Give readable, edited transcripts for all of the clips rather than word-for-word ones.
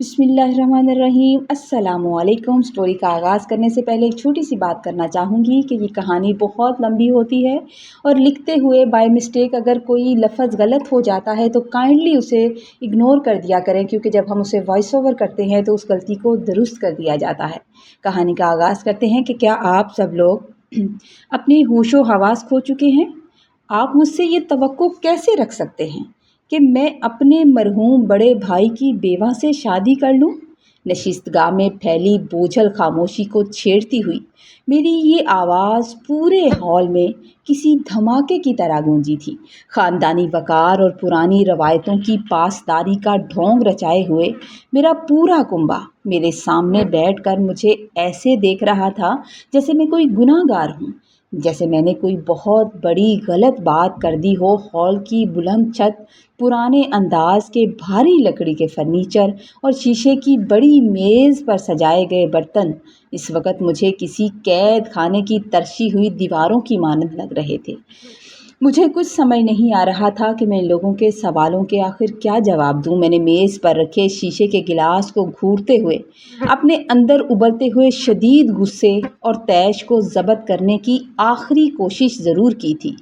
बिस्मिल्लाहिर्रहमानिर्रहीम। अस्सलामुअलैकुम। स्टोरी का आगाज़ करने से पहले एक छोटी सी बात करना चाहूँगी कि ये कहानी बहुत लंबी होती है और लिखते हुए बाय मिस्टेक अगर कोई लफ्ज़ गलत हो जाता है तो काइंडली उसे इग्नोर कर दिया करें, क्योंकि जब हम उसे वॉइस ओवर करते हैं तो उस गलती को दुरुस्त कर दिया जाता है। कहानी का आगाज़ करते हैं कि क्या आप सब लोग अपनी होशो हवास खो चुके हैं? आप मुझसे ये तवक्को कैसे रख सकते हैं कि मैं अपने मरहूम बड़े भाई की बेवा से शादी कर लूं? नशिस्तगाह में फैली बोझल खामोशी को छेड़ती हुई मेरी ये आवाज़ पूरे हॉल में किसी धमाके की तरह गूंजी थी। ख़ानदानी वक़ार और पुरानी रवायतों की पासदारी का ढोंग रचाए हुए मेरा पूरा कुंबा मेरे सामने बैठकर मुझे ऐसे देख रहा था जैसे मैं कोई गुनाहगार हूँ, जैसे मैंने कोई बहुत बड़ी गलत बात कर दी हो। हॉल की बुलंद छत, पुराने अंदाज के भारी लकड़ी के फर्नीचर और शीशे की बड़ी मेज़ पर सजाए गए बर्तन इस वक्त मुझे किसी कैद खाने की तरसी हुई दीवारों की मानद लग रहे थे। मुझे कुछ समझ नहीं आ रहा था कि मैं लोगों के सवालों के आखिर क्या जवाब दूं। मैंने मेज़ पर रखे शीशे के गिलास को घूरते हुए अपने अंदर उबलते हुए शदीद गुस्से और तैश को ज़ब्त करने की आखिरी कोशिश ज़रूर की थी,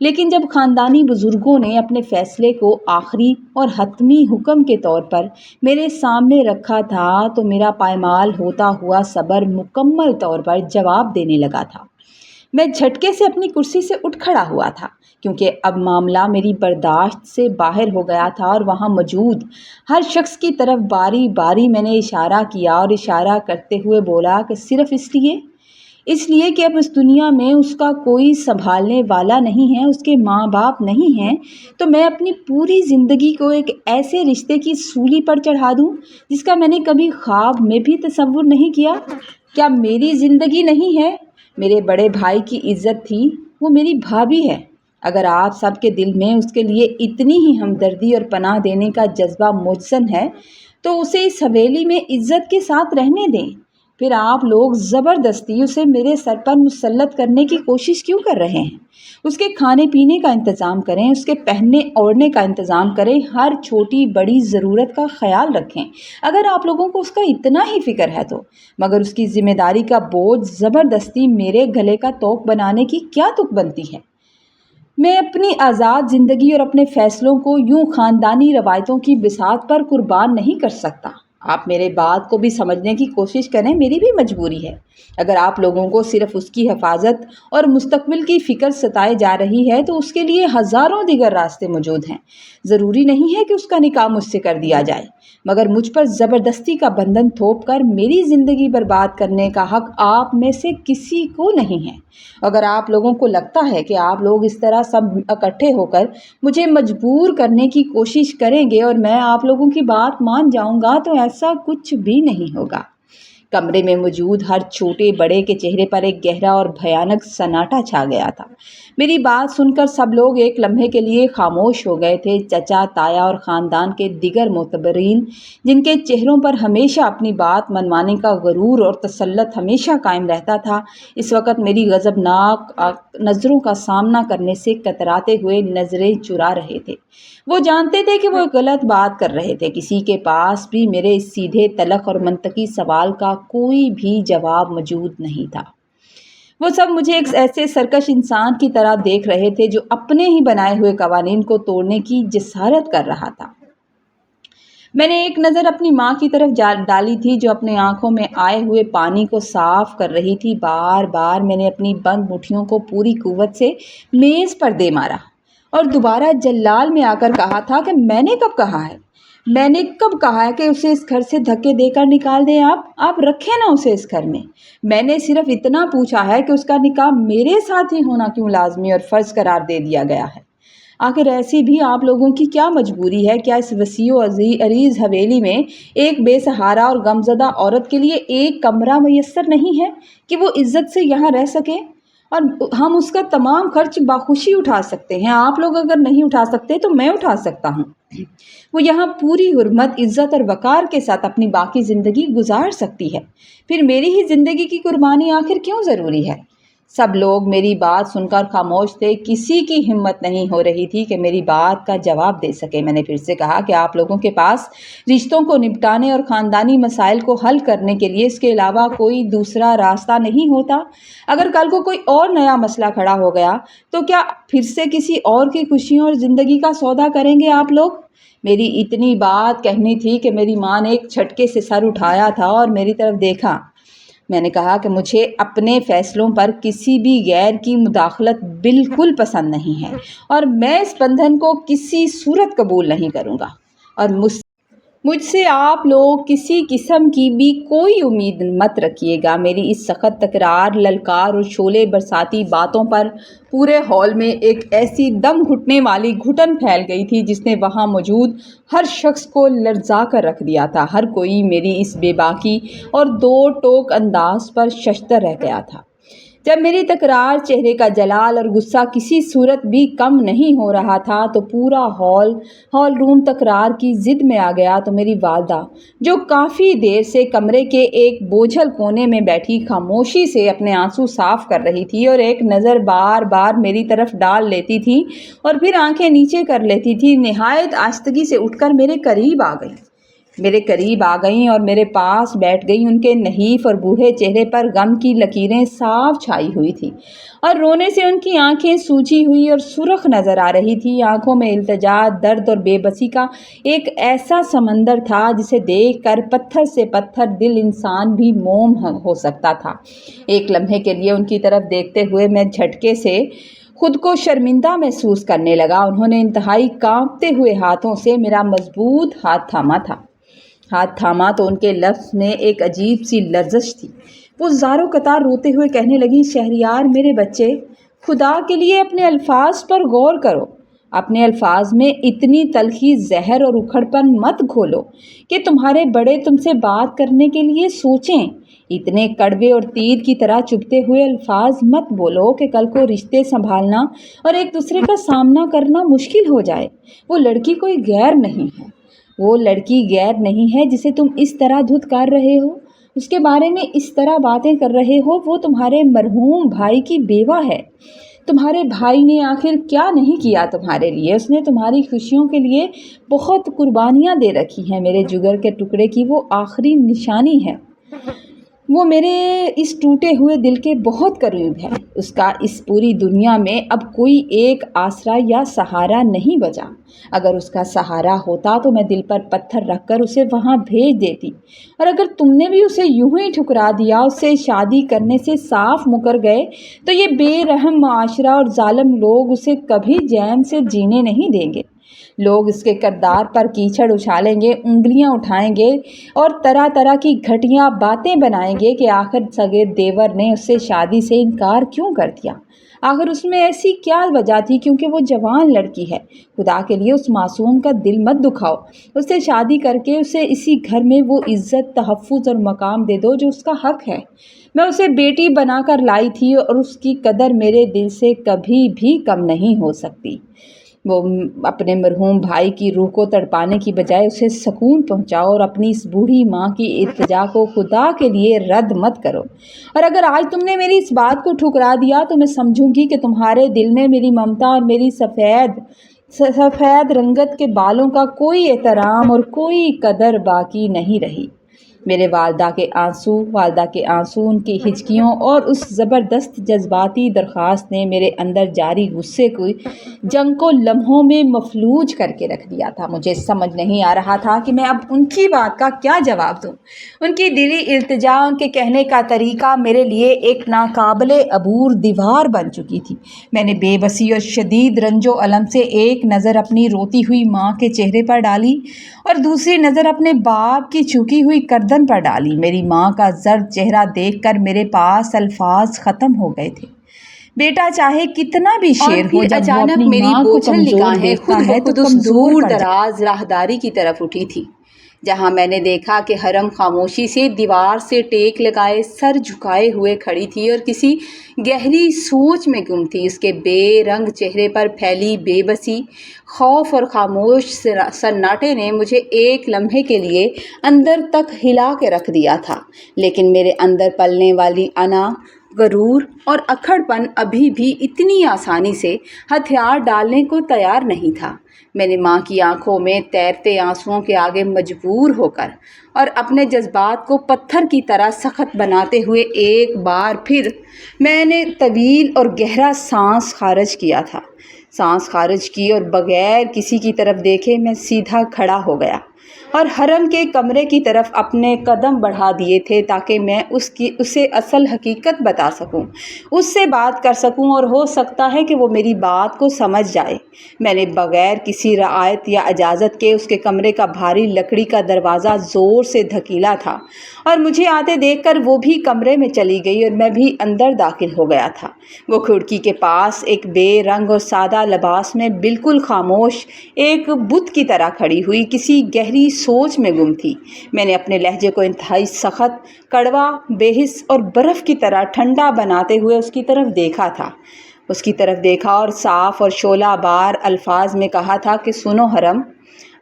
लेकिन जब ख़ानदानी बुज़ुर्गों ने अपने फ़ैसले को आखिरी और हतमी हुक्म के तौर पर मेरे सामने रखा था तो मेरा पायमाल होता हुआ सब्र मुकम्मल तौर पर जवाब देने लगा था। मैं झटके से अपनी कुर्सी से उठ खड़ा हुआ था, क्योंकि अब मामला मेरी बर्दाश्त से बाहर हो गया था और वहाँ मौजूद हर शख्स की तरफ बारी बारी मैंने इशारा किया और इशारा करते हुए बोला कि सिर्फ़ इसलिए कि अब इस दुनिया में उसका कोई संभालने वाला नहीं है, उसके माँ बाप नहीं हैं, तो मैं अपनी पूरी ज़िंदगी को एक ऐसे रिश्ते की सूली पर चढ़ा दूँ जिसका मैंने कभी ख्वाब में भी तसव्वुर नहीं किया। क्या मेरी ज़िंदगी नहीं है? मेरे बड़े भाई की इज़्ज़त थी, वो मेरी भाभी है। अगर आप सबके दिल में उसके लिए इतनी ही हमदर्दी और पनाह देने का जज्बा मुहसन है तो उसे इस हवेली में इज़्ज़त के साथ रहने दें। फिर आप लोग ज़बरदस्ती उसे मेरे सर पर मुसल्लत करने की कोशिश क्यों कर रहे हैं? उसके खाने पीने का इंतज़ाम करें, उसके पहनने ओढ़ने का इंतज़ाम करें, हर छोटी बड़ी ज़रूरत का ख्याल रखें अगर आप लोगों को उसका इतना ही फ़िक्र है तो। मगर उसकी ज़िम्मेदारी का बोझ ज़बरदस्ती मेरे गले का तोक बनाने की क्या तुक बनती है? मैं अपनी आज़ाद ज़िंदगी और अपने फ़ैसलों को यूं ख़ानदानी रवायतों की बिसात पर कुर्बान नहीं कर सकता। आप मेरे बात को भी समझने की कोशिश करें, मेरी भी मजबूरी है। अगर आप लोगों को सिर्फ़ उसकी हिफाजत और मुस्तकबिल की फ़िक्र सताई जा रही है तो उसके लिए हज़ारों दीगर रास्ते मौजूद हैं। ज़रूरी नहीं है कि उसका निकाह मुझसे कर दिया जाए, मगर मुझ पर ज़बरदस्ती का बंधन थोप कर मेरी ज़िंदगी बर्बाद करने का हक़ आप में से किसी को नहीं है। अगर आप लोगों को लगता है कि आप लोग इस तरह सब इकट्ठे होकर मुझे मजबूर करने की कोशिश करेंगे और मैं आप लोगों की बात मान जाऊंगा, तो ऐसा कुछ भी नहीं होगा। कमरे में मौजूद हर छोटे बड़े के चेहरे पर एक गहरा और भयानक सन्नाटा छा गया था। मेरी बात सुनकर सब लोग एक लम्हे के लिए खामोश हो गए थे। चचा, ताया और ख़ानदान के दिगर मोतबरीन, जिनके चेहरों पर हमेशा अपनी बात मनवाने का गरूर और तसल्लत हमेशा कायम रहता था, इस वक्त मेरी गज़बनाक नज़रों का सामना करने से कतराते हुए नज़रें चुरा रहे थे। वो जानते थे कि वो गलत बात कर रहे थे। किसी के पास भी मेरे इस सीधे तलख और मंतकी सवाल का कोई भी जवाब मौजूद नहीं था। वो सब मुझे एक ऐसे सरकश इंसान की तरह देख रहे थे जो अपने ही बनाए हुए कवानीन को तोड़ने की जिसारत कर रहा था। मैंने एक नज़र अपनी माँ की तरफ डाली थी, जो अपने आंखों में आए हुए पानी को साफ कर रही थी। बार बार मैंने अपनी बंद मुट्ठियों को पूरी कुव्वत से मेज़ पर दे मारा और दोबारा जल्लाल में आकर कहा था कि मैंने कब कहा है कि उसे इस घर से धक्के देकर निकाल दें। आप रखें ना उसे इस घर में। मैंने सिर्फ इतना पूछा है कि उसका निकाह मेरे साथ ही होना क्यों लाजमी और फ़र्ज़ करार दे दिया गया है। आखिर ऐसी भी आप लोगों की क्या मजबूरी है? क्या इस वसीओ अरीज़ हवेली में एक बेसहारा और गमज़दा औरत के लिए एक कमरा मैसर नहीं है कि वो इज़्ज़त से यहाँ रह सके और हम उसका तमाम खर्च बाखुशी उठा सकते हैं? आप लोग अगर नहीं उठा सकते तो मैं उठा सकता हूँ। वो यहाँ पूरी हुर्मत, इज़्ज़त और वक़ार के साथ अपनी बाकी ज़िंदगी गुजार सकती है। फिर मेरी ही ज़िंदगी की कुर्बानी आखिर क्यों ज़रूरी है? सब लोग मेरी बात सुनकर खामोश थे। किसी की हिम्मत नहीं हो रही थी कि मेरी बात का जवाब दे सके। मैंने फिर से कहा कि आप लोगों के पास रिश्तों को निपटाने और ख़ानदानी मसाइल को हल करने के लिए इसके अलावा कोई दूसरा रास्ता नहीं होता? अगर कल को कोई और नया मसला खड़ा हो गया तो क्या फिर से किसी और की खुशियों और ज़िंदगी का सौदा करेंगे आप लोग? मेरी इतनी बात कहनी थी कि मेरी माँ ने एक झटके से सर उठाया था और मेरी तरफ देखा। मैंने कहा कि मुझे अपने फ़ैसलों पर किसी भी गैर की मुदाखलत बिल्कुल पसंद नहीं है और मैं इस बंधन को किसी सूरत कबूल नहीं करूँगा और मुझसे आप लोग किसी किस्म की भी कोई उम्मीद मत रखिएगा। मेरी इस सख्त तकरार, ललकार और शोले बरसाती बातों पर पूरे हॉल में एक ऐसी दम घुटने वाली घुटन फैल गई थी जिसने वहाँ मौजूद हर शख्स को लर्ज़ा कर रख दिया था। हर कोई मेरी इस बेबाकी और दो टोक अंदाज पर शशदर रह गया था। जब मेरी तकरार, चेहरे का जलाल और गुस्सा किसी सूरत भी कम नहीं हो रहा था तो पूरा हॉल रूम तकरार की ज़िद में आ गया तो मेरी वालदा, जो काफ़ी देर से कमरे के एक बोझल कोने में बैठी खामोशी से अपने आंसू साफ़ कर रही थी और एक नज़र बार बार मेरी तरफ डाल लेती थी और फिर आंखें नीचे कर लेती थी, निहायत आस्तगी से उठकर मेरे करीब आ गईं और मेरे पास बैठ गई। उनके नहीफ और बूढ़े चेहरे पर गम की लकीरें साफ छाई हुई थी और रोने से उनकी आंखें सूजी हुई और सुर्ख नज़र आ रही थी। आंखों में इल्तिजा, दर्द और बेबसी का एक ऐसा समंदर था जिसे देखकर पत्थर से पत्थर दिल इंसान भी मोम हो सकता था। एक लम्हे के लिए उनकी तरफ देखते हुए मैं झटके से खुद को शर्मिंदा महसूस करने लगा। उन्होंने इंतहाई कांपते हुए हाथों से मेरा मजबूत हाथ थामा तो उनके लफ्ज़ में एक अजीब सी लर्ज़श थी। वो ज़ारो कतार रोते हुए कहने लगी, शहरियार मेरे बच्चे, खुदा के लिए अपने अल्फाज पर गौर करो। अपने अल्फाज में इतनी तलखी, जहर और उखड़पन मत घोलो कि तुम्हारे बड़े तुमसे बात करने के लिए सोचें। इतने कड़वे और तीर की तरह चुभते हुए अल्फाज मत बोलो कि कल को रिश्ते संभालना और एक दूसरे का सामना करना मुश्किल हो जाए। वो लड़की गैर नहीं है जिसे तुम इस तरह धुतकार रहे हो, उसके बारे में इस तरह बातें कर रहे हो। वो तुम्हारे मरहूम भाई की बेवा है। तुम्हारे भाई ने आखिर क्या नहीं किया तुम्हारे लिए? उसने तुम्हारी खुशियों के लिए बहुत कुर्बानियाँ दे रखी हैं। मेरे जिगर के टुकड़े की वो आखिरी निशानी है। वो मेरे इस टूटे हुए दिल के बहुत करीब है। उसका इस पूरी दुनिया में अब कोई एक आसरा या सहारा नहीं बचा। अगर उसका सहारा होता तो मैं दिल पर पत्थर रखकर उसे वहाँ भेज देती, और अगर तुमने भी उसे यूं ही ठुकरा दिया, उससे शादी करने से साफ मुकर गए, तो ये बेरहम माशरा और जालिम लोग उसे कभी चैन से जीने नहीं देंगे। लोग इसके किरदार पर कीचड़ उछालेंगे, उंगलियां उठाएंगे और तरह तरह की घटिया बातें बनाएंगे कि आखिर सगे देवर ने उससे शादी से इनकार क्यों कर दिया। आखिर उसमें ऐसी क्या वजह थी? क्योंकि वो जवान लड़की है। खुदा के लिए उस मासूम का दिल मत दुखाओ। उससे शादी करके उसे इसी घर में वो इज़्ज़त, तहफ़्फ़ुज़ और मकाम दे दो जो उसका हक़ है। मैं उसे बेटी बनाकर लाई थी और उसकी कदर मेरे दिल से कभी भी कम नहीं हो सकती। वो अपने मरहूम भाई की रूह को तड़पाने की बजाय उसे सुकून पहुंचाओ और अपनी इस बूढ़ी माँ की इल्तिजा को खुदा के लिए रद्द मत करो। और अगर आज तुमने मेरी इस बात को ठुकरा दिया तो मैं समझूंगी कि तुम्हारे दिल में मेरी ममता और मेरी सफ़ेद रंगत के बालों का कोई एहतराम और कोई कदर बाकी नहीं रही। मेरे वालदा के आंसू, उनकी हिचकियों और उस ज़बरदस्त जज्बाती दरख्वास्त ने मेरे अंदर जारी गुस्से की जंग को लम्हों में मफलूज करके रख दिया था। मुझे समझ नहीं आ रहा था कि मैं अब उनकी बात का क्या जवाब दूं। उनकी दिली इल्तिजा, उनके कहने का तरीका मेरे लिए एक नाकाबिले अबूर दीवार बन चुकी थी। मैंने बेबसी और शदीद रंजो अलम से एक नज़र अपनी रोती हुई माँ के चेहरे पर डाली और दूसरी नज़र अपने बाप की झुकी हुई गर्दन पर डाली। मेरी माँ का जर्द चेहरा देखकर मेरे पास अल्फाज ख़त्म हो गए थे। बेटा चाहे कितना भी शेर हो, जब अचानक मेरी बोझल निगाहें खुद ब खुद उस दूर दराज राहदारी की तरफ उठी थी जहाँ मैंने देखा कि हरम खामोशी से दीवार से टेक लगाए सर झुकाए हुए खड़ी थी और किसी गहरी सोच में गुम थी। उसके बेरंग चेहरे पर फैली बेबसी, खौफ और खामोश सन्नाटे ने मुझे एक लम्हे के लिए अंदर तक हिला के रख दिया था। लेकिन मेरे अंदर पलने वाली अना غرور اور اکڑپن ابھی بھی اتنی آسانی سے ہتھیار ڈالنے کو تیار نہیں تھا۔ میں نے ماں کی آنکھوں میں تیرتے آنسوؤں کے آگے مجبور ہو کر اور اپنے جذبات کو پتھر کی طرح سخت بناتے ہوئے ایک بار پھر میں نے طویل اور گہرا سانس خارج کیا تھا۔ سانس خارج کی اور بغیر کسی کی طرف دیکھے میں سیدھا کھڑا ہو گیا اور حرم کے کمرے کی طرف اپنے قدم بڑھا دیے تھے تاکہ میں اسے اصل حقیقت بتا سکوں، اس سے بات کر سکوں اور ہو سکتا ہے کہ وہ میری بات کو سمجھ جائے۔ میں نے بغیر کسی رعایت یا اجازت کے اس کے کمرے کا بھاری لکڑی کا دروازہ زور سے دھکیلا تھا اور مجھے آتے دیکھ کر وہ بھی کمرے میں چلی گئی اور میں بھی اندر داخل ہو گیا تھا۔ وہ کھڑکی کے پاس ایک بے رنگ اور سادہ لباس میں بالکل خاموش ایک بت کی طرح کھڑی ہوئی کسی گہری سوچ میں گم تھی۔ میں نے اپنے لہجے کو انتہائی سخت، کڑوا، بے حس اور برف کی طرح ٹھنڈا بناتے ہوئے اس کی طرف دیکھا اور صاف اور شعلہ بار الفاظ میں کہا تھا کہ سنو حرم،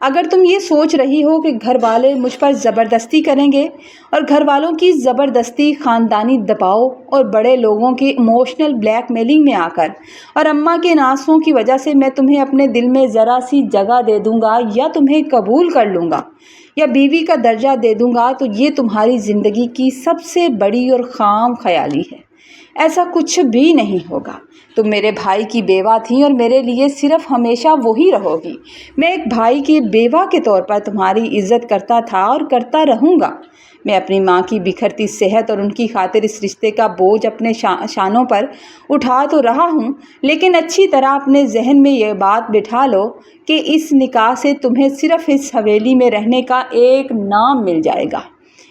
اگر تم یہ سوچ رہی ہو کہ گھر والے مجھ پر زبردستی کریں گے اور گھر والوں کی زبردستی، خاندانی دباؤ اور بڑے لوگوں کی ایموشنل بلیک میلنگ میں آ کر اور اماں کے ناسوں کی وجہ سے میں تمہیں اپنے دل میں ذرا سی جگہ دے دوں گا یا تمہیں قبول کر لوں گا یا بیوی کا درجہ دے دوں گا، تو یہ تمہاری زندگی کی سب سے بڑی اور خام خیالی ہے۔ ایسا کچھ بھی نہیں ہوگا۔ تم میرے بھائی کی بیوہ تھی اور میرے لیے صرف ہمیشہ وہی رہو گی۔ میں ایک بھائی کی بیوہ کے طور پر تمہاری عزت کرتا تھا اور کرتا رہوں گا۔ میں اپنی ماں کی بکھرتی صحت اور ان کی خاطر اس رشتے کا بوجھ اپنے شانوں پر اٹھا تو رہا ہوں، لیکن اچھی طرح اپنے ذہن میں یہ بات بٹھا لو کہ اس نکاح سے تمہیں صرف اس حویلی میں رہنے کا ایک نام مل جائے گا،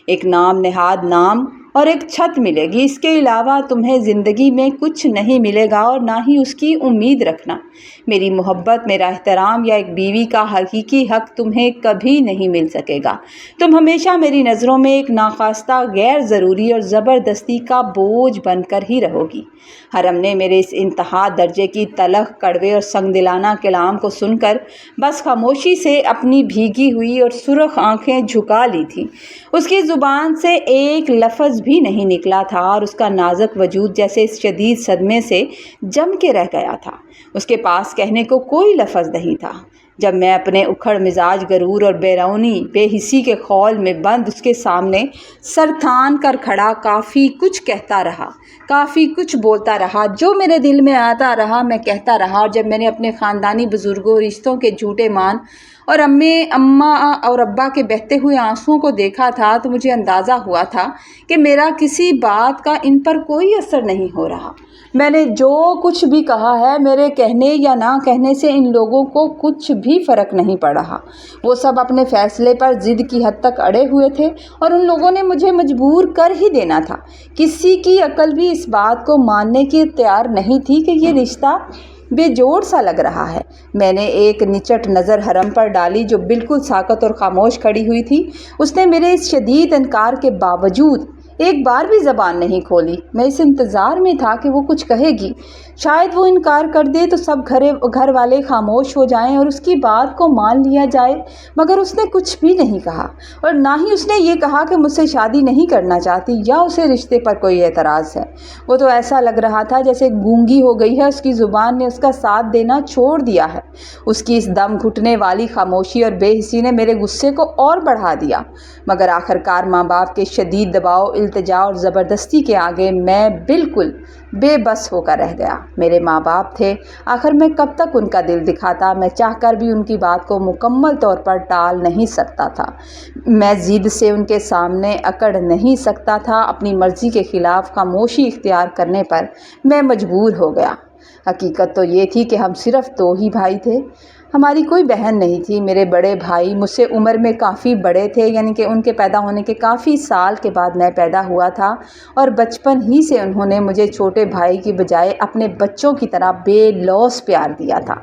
ایک نام نہاد نام اور ایک چھت ملے گی۔ اس کے علاوہ تمہیں زندگی میں کچھ نہیں ملے گا اور نہ ہی اس کی امید رکھنا۔ میری محبت، میرا احترام یا ایک بیوی کا حقیقی حق تمہیں کبھی نہیں مل سکے گا۔ تم ہمیشہ میری نظروں میں ایک ناخواستہ، غیر ضروری اور زبردستی کا بوجھ بن کر ہی رہو گی۔ حرم نے میرے اس انتہا درجے کی تلخ، کڑوے اور سنگ دلانہ کلام کو سن کر بس خاموشی سے اپنی بھیگی ہوئی اور سرخ آنکھیں جھکا لی تھیں۔ اس کی زبان سے ایک لفظ بھی نہیں نکلا تھا اور اس کا نازک وجود جیسے اس شدید صدمے سے جم کے رہ گیا تھا۔ اس کے پاس کہنے کو کوئی لفظ نہیں تھا۔ جب میں اپنے اکھڑ مزاج، غرور اور بیرونی بے حسی کے خول میں بند اس کے سامنے سر تھان کر کھڑا کافی کچھ کہتا رہا، کافی کچھ بولتا رہا، جو میرے دل میں آتا رہا میں کہتا رہا۔ اور جب میں نے اپنے خاندانی بزرگوں، رشتوں کے جھوٹے مان اور اماں اور ابا کے بہتے ہوئے آنسوؤں کو دیکھا تھا تو مجھے اندازہ ہوا تھا کہ میرا کسی بات کا ان پر کوئی اثر نہیں ہو رہا۔ میں نے جو کچھ بھی کہا ہے، میرے کہنے یا نہ کہنے سے ان لوگوں کو کچھ بھی فرق نہیں پڑ رہا۔ وہ سب اپنے فیصلے پر ضد کی حد تک اڑے ہوئے تھے اور ان لوگوں نے مجھے مجبور کر ہی دینا تھا۔ کسی کی عقل بھی اس بات کو ماننے کی تیار نہیں تھی کہ یہ رشتہ بے جوڑ سا لگ رہا ہے۔ میں نے ایک نچٹ نظر حرم پر ڈالی جو بالکل ساکت اور خاموش کھڑی ہوئی تھی۔ اس نے میرے اس شدید انکار کے باوجود ایک بار بھی زبان نہیں کھولی۔ میں اس انتظار میں تھا کہ وہ کچھ کہے گی، شاید وہ انکار کر دے تو سب گھر والے خاموش ہو جائیں اور اس کی بات کو مان لیا جائے، مگر اس نے کچھ بھی نہیں کہا اور نہ ہی اس نے یہ کہا کہ مجھ سے شادی نہیں کرنا چاہتی یا اسے رشتے پر کوئی اعتراض ہے۔ وہ تو ایسا لگ رہا تھا جیسے گونگی ہو گئی ہے، اس کی زبان نے اس کا ساتھ دینا چھوڑ دیا ہے۔ اس کی اس دم گھٹنے والی خاموشی اور بے حسی نے میرے غصے کو اور بڑھا دیا، مگر آخرکار ماں باپ کے شدید دباؤ، التجا اور زبردستی کے آگے میں بالکل بے بس ہو کر رہ گیا۔ میرے ماں باپ تھے، آخر میں کب تک ان کا دل دکھاتا؟ میں چاہ کر بھی ان کی بات کو مکمل طور پر ٹال نہیں سکتا تھا، میں ضد سے ان کے سامنے اکڑ نہیں سکتا تھا۔ اپنی مرضی کے خلاف خاموشی اختیار کرنے پر میں مجبور ہو گیا۔ حقیقت تو یہ تھی کہ ہم صرف 2 ہی بھائی تھے، ہماری کوئی بہن نہیں تھی۔ میرے بڑے بھائی مجھ سے عمر میں کافی بڑے تھے، یعنی کہ ان کے پیدا ہونے کے کافی سال کے بعد میں پیدا ہوا تھا، اور بچپن ہی سے انہوں نے مجھے چھوٹے بھائی کی بجائے اپنے بچوں کی طرح بے لوث پیار دیا تھا،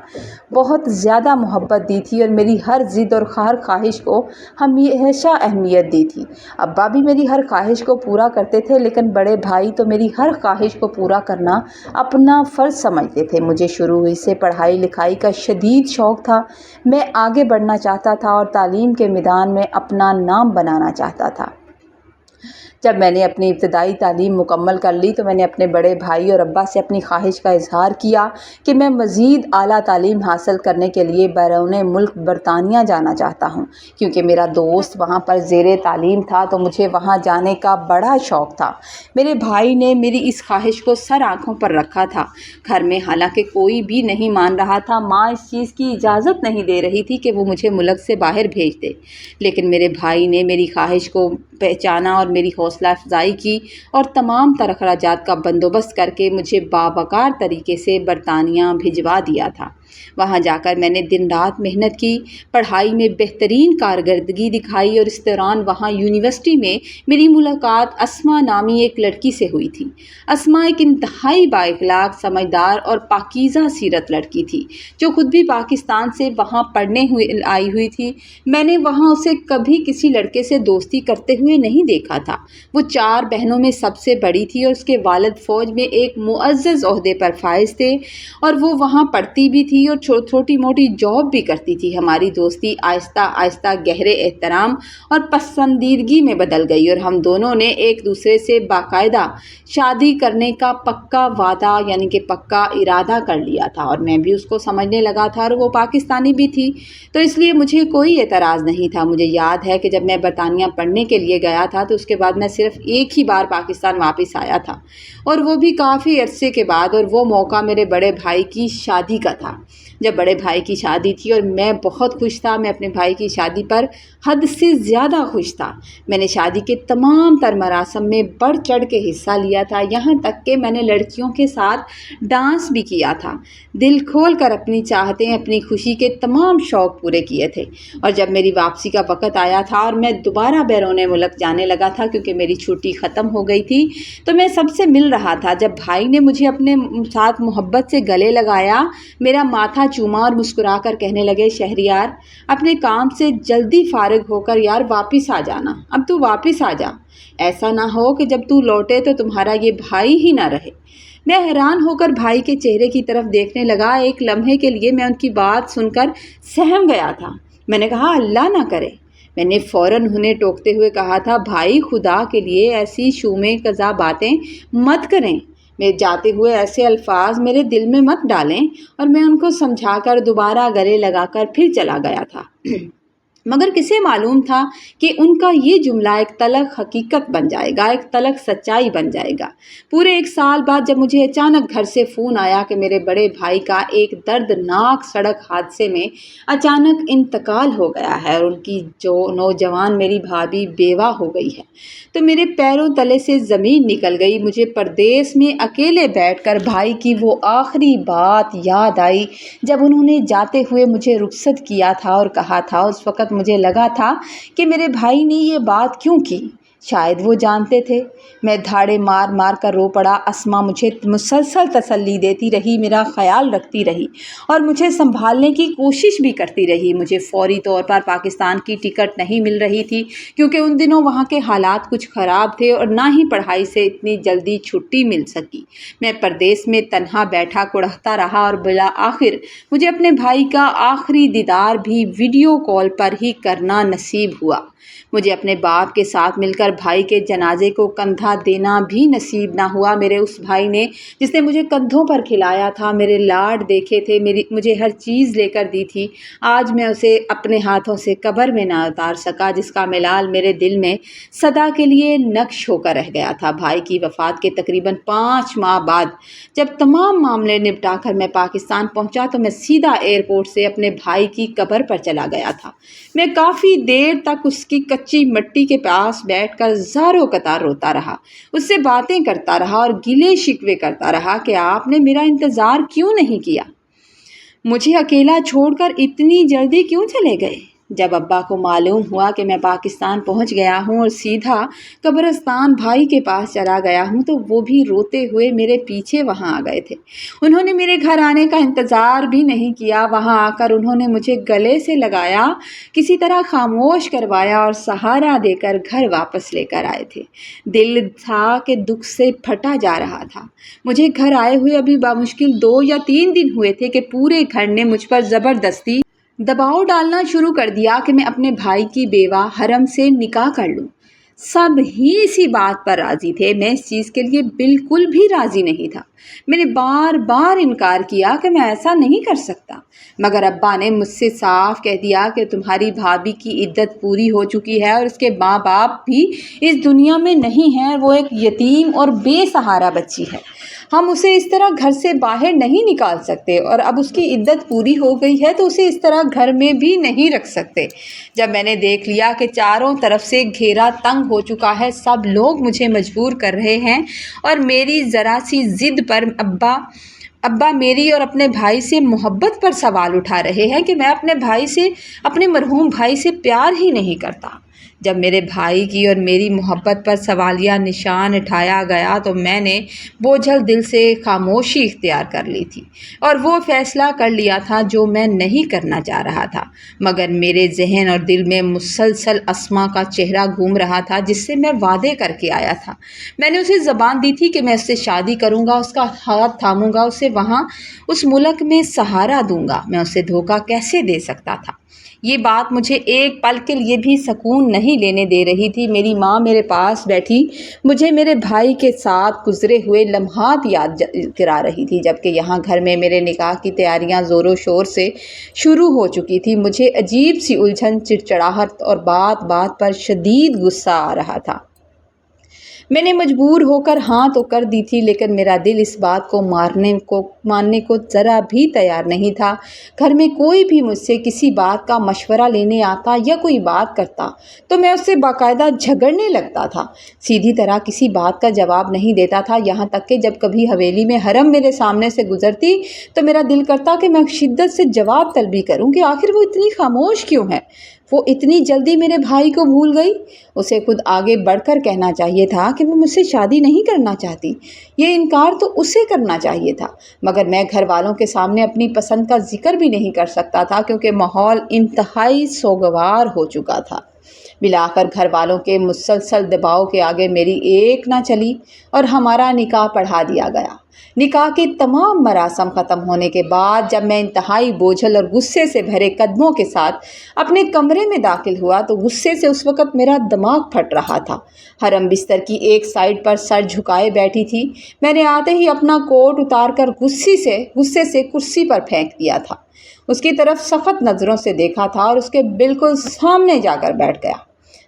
بہت زیادہ محبت دی تھی اور میری ہر ضد اور ہر خواہش کو ہمیشہ اہمیت دی تھی۔ ابا بھی میری ہر خواہش کو پورا کرتے تھے، لیکن بڑے بھائی تو میری ہر خواہش کو پورا کرنا اپنا فرض سمجھتے تھے۔ مجھے شروع ہی سے پڑھائی لکھائی کا شدید شوق تھا، میں آگے بڑھنا چاہتا تھا اور تعلیم کے میدان میں اپنا نام بنانا چاہتا تھا۔ جب میں نے اپنی ابتدائی تعلیم مکمل کر لی تو میں نے اپنے بڑے بھائی اور ابا سے اپنی خواہش کا اظہار کیا کہ میں مزید اعلیٰ تعلیم حاصل کرنے کے لیے بیرون ملک برطانیہ جانا چاہتا ہوں، کیونکہ میرا دوست وہاں پر زیر تعلیم تھا تو مجھے وہاں جانے کا بڑا شوق تھا۔ میرے بھائی نے میری اس خواہش کو سر آنکھوں پر رکھا تھا۔ گھر میں حالانکہ کوئی بھی نہیں مان رہا تھا، ماں اس چیز کی اجازت نہیں دے رہی تھی کہ وہ مجھے ملک سے باہر بھیج دے، لیکن میرے بھائی نے میری خواہش کو پہچانا اور میری حوصلہ افزائی کی اور تمام تر اخراجات کا بندوبست کر کے مجھے باوقار طریقے سے برطانیہ بھجوا دیا تھا۔ وہاں جا کر میں نے دن رات محنت کی، پڑھائی میں بہترین کارکردگی دکھائی اور اس دوران وہاں یونیورسٹی میں میری ملاقات اسما نامی ایک لڑکی سے ہوئی تھی۔ اسما ایک انتہائی بااخلاق، سمجھدار اور پاکیزہ سیرت لڑکی تھی جو خود بھی پاکستان سے وہاں پڑھنے آئی ہوئی تھی۔ میں نے وہاں اسے کبھی کسی لڑکے سے دوستی کرتے ہوئے نہیں دیکھا تھا۔ وہ 4 بہنوں میں سب سے بڑی تھی اور اس کے والد فوج میں ایک معزز عہدے پر فائز تھے اور وہ وہاں پڑھتی بھی تھی اور چھوٹی موٹی جاب بھی کرتی تھی۔ ہماری دوستی آہستہ آہستہ گہرے احترام اور پسندیدگی میں بدل گئی اور ہم دونوں نے ایک دوسرے سے باقاعدہ شادی کرنے کا پکا وعدہ یعنی کہ پکا ارادہ کر لیا تھا، اور میں بھی اس کو سمجھنے لگا تھا اور وہ پاکستانی بھی تھی، تو اس لیے مجھے کوئی اعتراض نہیں تھا۔ مجھے یاد ہے کہ جب میں برطانیہ پڑھنے کے لیے گیا تھا تو اس کے بعد میں صرف ایک ہی بار پاکستان واپس آیا تھا، اور وہ بھی کافی عرصے کے بعد، اور وہ موقع میرے بڑے بھائی کی شادی کا تھا۔ جب بڑے بھائی کی شادی تھی اور میں بہت خوش تھا، میں اپنے بھائی کی شادی پر حد سے زیادہ خوش تھا۔ میں نے شادی کے تمام تر مراسم میں بڑھ چڑھ کے حصہ لیا تھا، یہاں تک کہ میں نے لڑکیوں کے ساتھ ڈانس بھی کیا تھا، دل کھول کر اپنی چاہتیں، اپنی خوشی کے تمام شوق پورے کیے تھے۔ اور جب میری واپسی کا وقت آیا تھا اور میں دوبارہ بیرون ملک جانے لگا تھا کیونکہ میری چھٹی ختم ہو گئی تھی، تو میں سب سے مل رہا تھا جب بھائی نے مجھے اپنے ساتھ محبت سے گلے لگایا، میرا ماتھا چوما اور مسکرا کر کہنے لگے، شہریار، اپنے کام سے جلدی فارغ ہو کر یار واپس آ جانا، اب تو واپس آ جا، ایسا نہ ہو کہ جب تو لوٹے تو تمہارا یہ بھائی ہی نہ رہے۔ میں حیران ہو کر بھائی کے چہرے کی طرف دیکھنے لگا۔ ایک لمحے کے لیے میں ان کی بات سن کر سہم گیا تھا۔ میں نے کہا، اللہ نہ کرے۔ میں نے فوراً انہیں ٹوکتے ہوئے کہا تھا، بھائی خدا کے لیے ایسی شومے قضا باتیں مت کریں، میں جاتے ہوئے ایسے الفاظ میرے دل میں مت ڈالیں، اور میں ان کو سمجھا کر دوبارہ گلے لگا کر پھر چلا گیا تھا۔ مگر کسے معلوم تھا کہ ان کا یہ جملہ ایک تلخ حقیقت بن جائے گا، ایک تلخ سچائی بن جائے گا۔ پورے 1 سال بعد جب مجھے اچانک گھر سے فون آیا کہ میرے بڑے بھائی کا ایک دردناک سڑک حادثے میں اچانک انتقال ہو گیا ہے اور ان کی جو نوجوان میری بھابھی بیوہ ہو گئی ہے، تو میرے پیروں تلے سے زمین نکل گئی۔ مجھے پردیس میں اکیلے بیٹھ کر بھائی کی وہ آخری بات یاد آئی جب انہوں نے جاتے ہوئے مجھے رخصت کیا تھا اور کہا تھا، اس وقت مجھے لگا تھا کہ میرے بھائی نے یہ بات کیوں کی، شاید وہ جانتے تھے۔ میں دھاڑے مار مار کر رو پڑا۔ اسما مجھے مسلسل تسلی دیتی رہی، میرا خیال رکھتی رہی اور مجھے سنبھالنے کی کوشش بھی کرتی رہی۔ مجھے فوری طور پر پاکستان کی ٹکٹ نہیں مل رہی تھی کیونکہ ان دنوں وہاں کے حالات کچھ خراب تھے اور نہ ہی پڑھائی سے اتنی جلدی چھٹی مل سکی۔ میں پردیس میں تنہا بیٹھا کڑھتا رہا اور بالآخر مجھے اپنے بھائی کا آخری دیدار بھی ویڈیو کال پر ہی کرنا نصیب ہوا۔ مجھے اپنے باپ کے ساتھ مل کر بھائی کے جنازے کو کندھا دینا بھی نصیب نہ ہوا۔ میرے اس بھائی نے جس نے مجھے کندھوں پر کھلایا تھا، میرے لاڈ دیکھے تھے، مجھے ہر چیز لے کر دی تھی، آج میں اسے اپنے ہاتھوں سے قبر میں نہ اتار سکا، جس کا ملال میرے دل میں سدا کے لیے نقش ہو کر رہ گیا تھا۔ بھائی کی وفات کے تقریباً 5 ماہ بعد جب تمام معاملے نپٹا کر میں پاکستان پہنچا تو میں سیدھا ایئرپورٹ سے اپنے بھائی کی قبر پر چلا گیا تھا۔ میں کافی دیر تک اس کی کچی مٹی کے پاس بیٹھ کر زاروں قطار روتا رہا، اس سے باتیں کرتا رہا اور گلے شکوے کرتا رہا کہ آپ نے میرا انتظار کیوں نہیں کیا، مجھے اکیلا چھوڑ کر اتنی جلدی کیوں چلے گئے۔ جب ابا کو معلوم ہوا کہ میں پاکستان پہنچ گیا ہوں اور سیدھا قبرستان بھائی کے پاس چلا گیا ہوں تو وہ بھی روتے ہوئے میرے پیچھے وہاں آ گئے تھے۔ انہوں نے میرے گھر آنے کا انتظار بھی نہیں کیا، وہاں آ کر انہوں نے مجھے گلے سے لگایا، کسی طرح خاموش کروایا اور سہارا دے کر گھر واپس لے کر آئے تھے۔ دل تھا کہ دکھ سے پھٹا جا رہا تھا۔ مجھے گھر آئے ہوئے ابھی بامشکل 2 یا 3 دن ہوئے تھے کہ پورے گھر نے مجھ پر زبردستی دباؤ ڈالنا شروع کر دیا کہ میں اپنے بھائی کی بیوہ حرم سے نکاح کر لوں۔ सब ही इसी बात पर राज़ी थे। मैं इस चीज़ के लिए बिल्कुल भी राज़ी नहीं था। मैंने बार बार इनकार किया कि मैं ऐसा नहीं कर सकता, मगर अब्बा ने मुझसे साफ कह दिया कि तुम्हारी भाभी की इद्दत पूरी हो चुकी है और उसके माँ बाप भी इस दुनिया में नहीं हैं। वो एक यतीम और बेसहारा बच्ची है। हम उसे इस तरह घर से बाहर नहीं निकाल सकते और अब उसकी इद्दत पूरी हो गई है तो उसे इस तरह घर में भी नहीं रख सकते। जब मैंने देख लिया कि चारों तरफ से घेरा तंग हो चुका है, सब लोग मुझे मजबूर कर रहे हैं और मेरी ज़रा सी ज़िद पर अब्बा मेरी और अपने भाई से मोहब्बत पर सवाल उठा रहे हैं कि मैं अपने मरहूम भाई से प्यार ही नहीं करता। जब मेरे भाई की और मेरी मोहब्बत पर सवालिया निशान उठाया गया तो मैंने बोझल दिल से खामोशी इख्तियार कर ली थी और वो फ़ैसला कर लिया था जो मैं नहीं करना चाह रहा था। मगर मेरे जहन और दिल में मुसलसल अस्मा का चेहरा घूम रहा था जिससे मैं वादे करके आया था। मैंने उसे ज़बान दी थी कि मैं उससे शादी करूँगा, उसका हाथ थामूँगा, उसे वहाँ उस मुल्क में सहारा दूँगा। मैं उसे धोखा कैसे दे सकता था? ये बात मुझे एक पल के लिए भी सुकून नहीं लेने दे रही थी। मेरी माँ मेरे पास बैठी मुझे मेरे भाई के साथ गुजरे हुए लम्हात याद करा रही थी, जबकि यहाँ घर में मेरे निकाह की तैयारियाँ ज़ोरों शोर से शुरू हो चुकी थी। मुझे अजीब सी उलझन, चिड़चिड़ाहट और बात बात पर शदीद गुस्सा आ रहा था। मैंने मजबूर होकर हाँ तो कर दी थी, लेकिन मेरा दिल इस बात को मानने को ज़रा भी तैयार नहीं था। घर में कोई भी मुझसे किसी बात का मशवरा लेने आता या कोई बात करता तो मैं उससे बाकायदा झगड़ने लगता था, सीधी तरह किसी बात का जवाब नहीं देता था। यहाँ तक कि जब कभी हवेली में हरम मेरे सामने से गुजरती तो मेरा दिल करता कि मैं शिद्दत से जवाब तलबी करूँ कि आखिर वो इतनी खामोश क्यों है। वो इतनी जल्दी मेरे भाई को भूल गई। उसे खुद आगे बढ़कर कहना चाहिए था कि वो मुझसे शादी नहीं करना चाहती। ये इनकार तो उसे करना चाहिए था, मगर मैं घर वालों के सामने अपनी पसंद का जिक्र भी नहीं कर सकता था क्योंकि माहौल इंतहाई सोगवार हो चुका था। मिलाकर घर वालों के मुसलसल दबाव के आगे मेरी एक ना चली और हमारा निकाह पढ़ा दिया गया। निकाह के तमाम मरासम ख़त्म होने के बाद जब मैं इंतहाई बोझल और गुस्से से भरे कदमों के साथ अपने कमरे में दाखिल हुआ तो गुस्से से उस वक़्त मेरा दिमाग फट रहा था। हरम बिस्तर की एक साइड पर सर झुकाए बैठी थी। मैंने आते ही अपना कोट उतार कर गुस्से से कुर्सी पर फेंक दिया था। उसकी तरफ सख्त नज़रों से देखा था और उसके बिल्कुल सामने जाकर बैठ गया।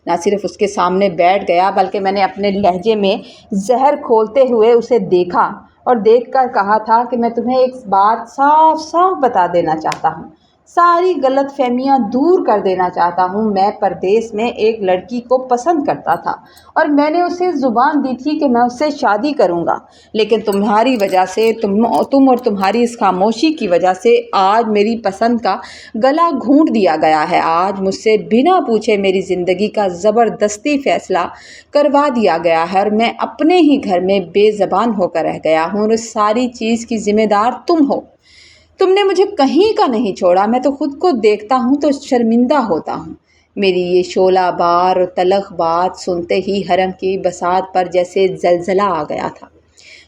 ना सिर्फ उसके सामने बैठ गया बल्कि मैंने अपने लहजे में जहर खोलते हुए उसे देखा और देखकर कहा था कि मैं तुम्हें एक बात साफ साफ बता देना चाहता हूँ, सारी गलतफहमियां दूर कर देना चाहता हूँ। मैं परदेश में एक लड़की को पसंद करता था और मैंने उसे ज़ुबान दी थी कि मैं उससे शादी करूँगा, लेकिन तुम्हारी वजह से तुम और तुम्हारी इस खामोशी की वजह से आज मेरी पसंद का गला घूंट दिया गया है। आज मुझसे बिना पूछे मेरी ज़िंदगी का ज़बरदस्ती फ़ैसला करवा दिया गया है और मैं अपने ही घर में बेज़बान होकर रह गया हूँ और इस सारी चीज़ की ज़िम्मेदार तुम हो। तुमने मुझे कहीं का नहीं छोड़ा। मैं तो खुद को देखता हूँ तो शर्मिंदा होता हूँ। मेरी ये शोला बार और तलख बात सुनते ही हरम की बसात पर जैसे जलजला आ गया था।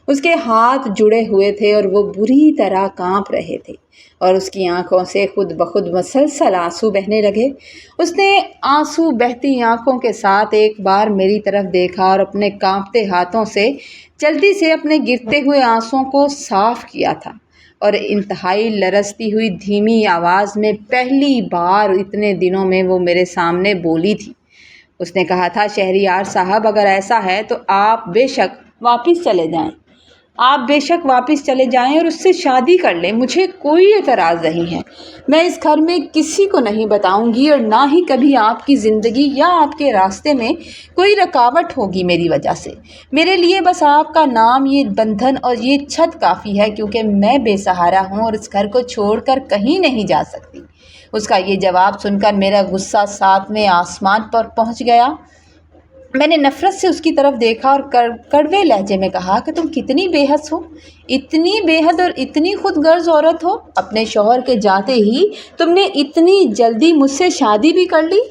उसके हाथ जुड़े हुए थे और वो बुरी तरह कांप रहे थे और उसकी आंखों से खुद ब खुद मुसलसल आंसू बहने लगे। उसने आंसू बहती आंखों के साथ एक बार मेरी तरफ देखा और अपने कांपते हाथों से जल्दी से अपने गिरते हुए आंसुओं को साफ किया था और इंतहाई लरजती हुई धीमी आवाज़ में पहली बार इतने दिनों में वो मेरे सामने बोली थी। उसने कहा था, शहरियार साहब, अगर ऐसा है तो आप बेशक वापस चले जाएं और उससे शादी कर लें। मुझे कोई एतराज़ नहीं है। मैं इस घर में किसी को नहीं बताऊंगी और ना ही कभी आपकी ज़िंदगी या आपके रास्ते में कोई रुकावट होगी मेरी वजह से। मेरे लिए बस आपका नाम, ये बंधन और ये छत काफ़ी है, क्योंकि मैं बेसहारा हूँ और इस घर को छोड़कर कहीं नहीं जा सकती। उसका ये जवाब सुनकर मेरा गुस्सा 7वें आसमान पर पहुँच गया। मैंने नफ़रत से उसकी तरफ देखा और कड़वे लहजे में कहा कि तुम कितनी बेहद हो, इतनी बेहद और इतनी खुदगर्ज औरत हो। अपने शौहर के जाते ही तुमने इतनी जल्दी मुझसे शादी भी कर ली।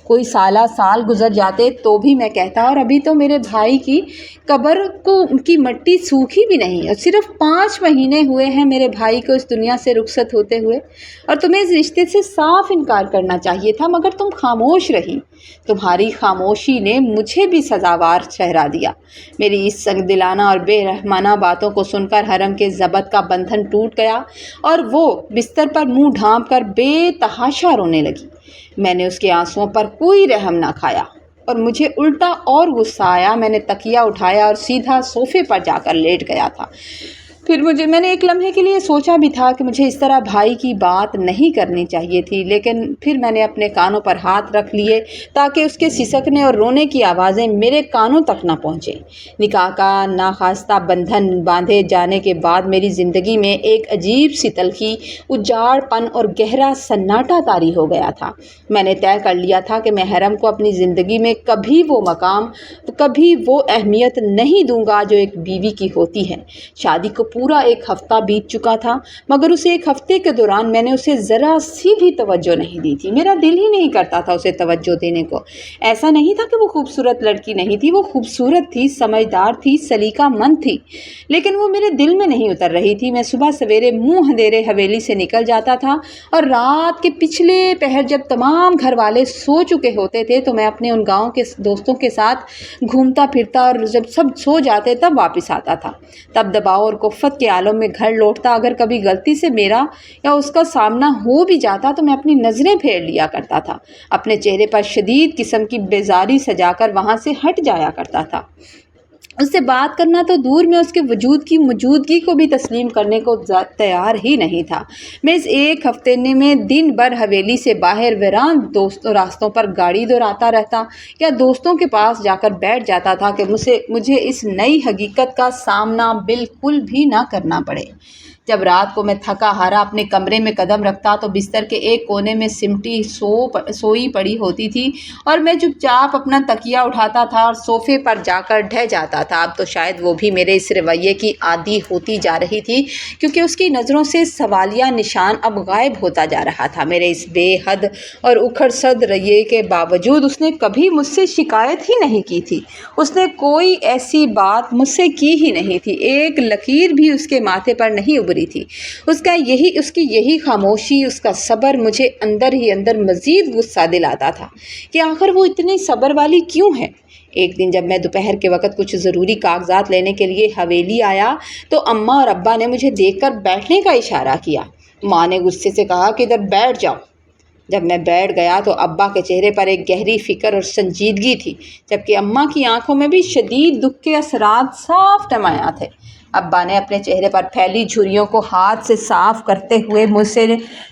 कोई साल गुजर जाते तो भी मैं कहता, और अभी तो मेरे भाई की कब्र की मट्टी सूखी भी नहीं और सिर्फ 5 महीने हुए हैं मेरे भाई को इस दुनिया से रुखसत होते हुए, और तुम्हें इस रिश्ते से साफ इनकार करना चाहिए था, मगर तुम खामोश रही। तुम्हारी खामोशी ने मुझे भी सजावार ठहरा दिया। मेरी इस संगदिलाना और बेरहमाना बातों को सुनकर हरम के ज़बत का बंधन टूट गया और वो बिस्तर पर मुंह ढांप कर बेतहाशा रोने लगी। मैंने उसके आंसुओं पर कोई रहम ना खाया और मुझे उल्टा और गुस्सा आया। मैंने तकिया उठाया और सीधा सोफे पर जाकर लेट गया था। फिर मैंने एक लम्हे के लिए सोचा भी था कि मुझे इस तरह भाई की बात नहीं करनी चाहिए थी, लेकिन फिर मैंने अपने कानों पर हाथ रख लिए ताकि उसके सिसकने और रोने की आवाज़ें मेरे कानों तक ना पहुँचें। निकाह का नाखास्ता बंधन बांधे जाने के बाद मेरी ज़िंदगी में एक अजीब सी तलखी, उजाड़पन और गहरा सन्नाटा तारी हो गया था। मैंने तय कर लिया था कि मैं हरम को अपनी ज़िंदगी में कभी वो मकाम, कभी वो अहमियत नहीं दूंगा जो एक बीवी की होती है। शादी को पूरा एक हफ्ता बीत चुका था, मगर उस एक हफ्ते के दौरान मैंने उसे ज़रा सी भी तवज्जो नहीं दी थी। मेरा दिल ही नहीं करता था उसे तवज्जो देने को। ऐसा नहीं था कि वो खूबसूरत लड़की नहीं थी, वो खूबसूरत थी, समझदार थी, सलीकामंद थी, लेकिन वो मेरे दिल में नहीं उतर रही थी। मैं सुबह सवेरे मुंह अंधेरे हवेली से निकल जाता था और रात के पिछले पहर जब तमाम घर वाले सो चुके होते थे तो मैं अपने उन गाँव के दोस्तों के साथ घूमता फिरता और जब सब सो जाते तब वापस आता था। तब दबाव और कुफ़्फ़त के आलम में घर लौटता। अगर कभी गलती से मेरा या उसका सामना हो भी जाता तो मैं अपनी नज़रें फेर लिया करता था। अपने चेहरे पर शदीद किस्म की बेजारी सजाकर वहाँ से हट जाया करता था। उससे बात करना तो दूर, में उसके वजूद की मौजूदगी को भी तस्लीम करने को तैयार ही नहीं था। मैं इस एक हफ्ते में दिन भर हवेली से बाहर वीरान रास्तों पर गाड़ी दौड़ाता रहता या दोस्तों के पास जाकर बैठ जाता था कि मुझे इस नई हकीकत का सामना बिल्कुल भी ना करना पड़े। जब रात को मैं थका हारा अपने कमरे में कदम रखता तो बिस्तर के एक कोने में सिमटी सोई पड़ी होती थी और मैं चुपचाप अपना तकिया उठाता था और सोफे पर जाकर ढह जाता था। अब तो शायद वो भी मेरे इस रवैये की आदी होती जा रही थी, क्योंकि उसकी नज़रों से सवालिया निशान अब गायब होता जा रहा था। मेरे इस बेहद और उखड़सद रवैये के बावजूद उसने कभी मुझसे शिकायत ही नहीं की थी। उसने कोई ऐसी बात मुझसे की ही नहीं थी। एक लकीर भी उसके माथे पर नहीं उभरी थी। उसकी यही खामोशी, उसका सब्र मुझे अंदर ही अंदर मज़ीद गुस्सा दिलाता था कि आखिर वो इतनी सब्र वाली क्यों है। एक दिन जब मैं दोपहर के वक्त कुछ ज़रूरी कागजात लेने के लिए हवेली आया तो अम्मा और अब्बा ने मुझे देखकर बैठने का इशारा किया। माँ ने गुस्से से कहा कि इधर बैठ जाओ। जब मैं बैठ गया तो अब्बा के चेहरे पर एक गहरी फ़िक्र और संजीदगी थी, जबकि अम्मा की आंखों में भी शदीद दुख के असरात साफ नुमायां थे। अब्बा ने अपने चेहरे पर फैली झुर्रियों को हाथ से साफ करते हुए मुझसे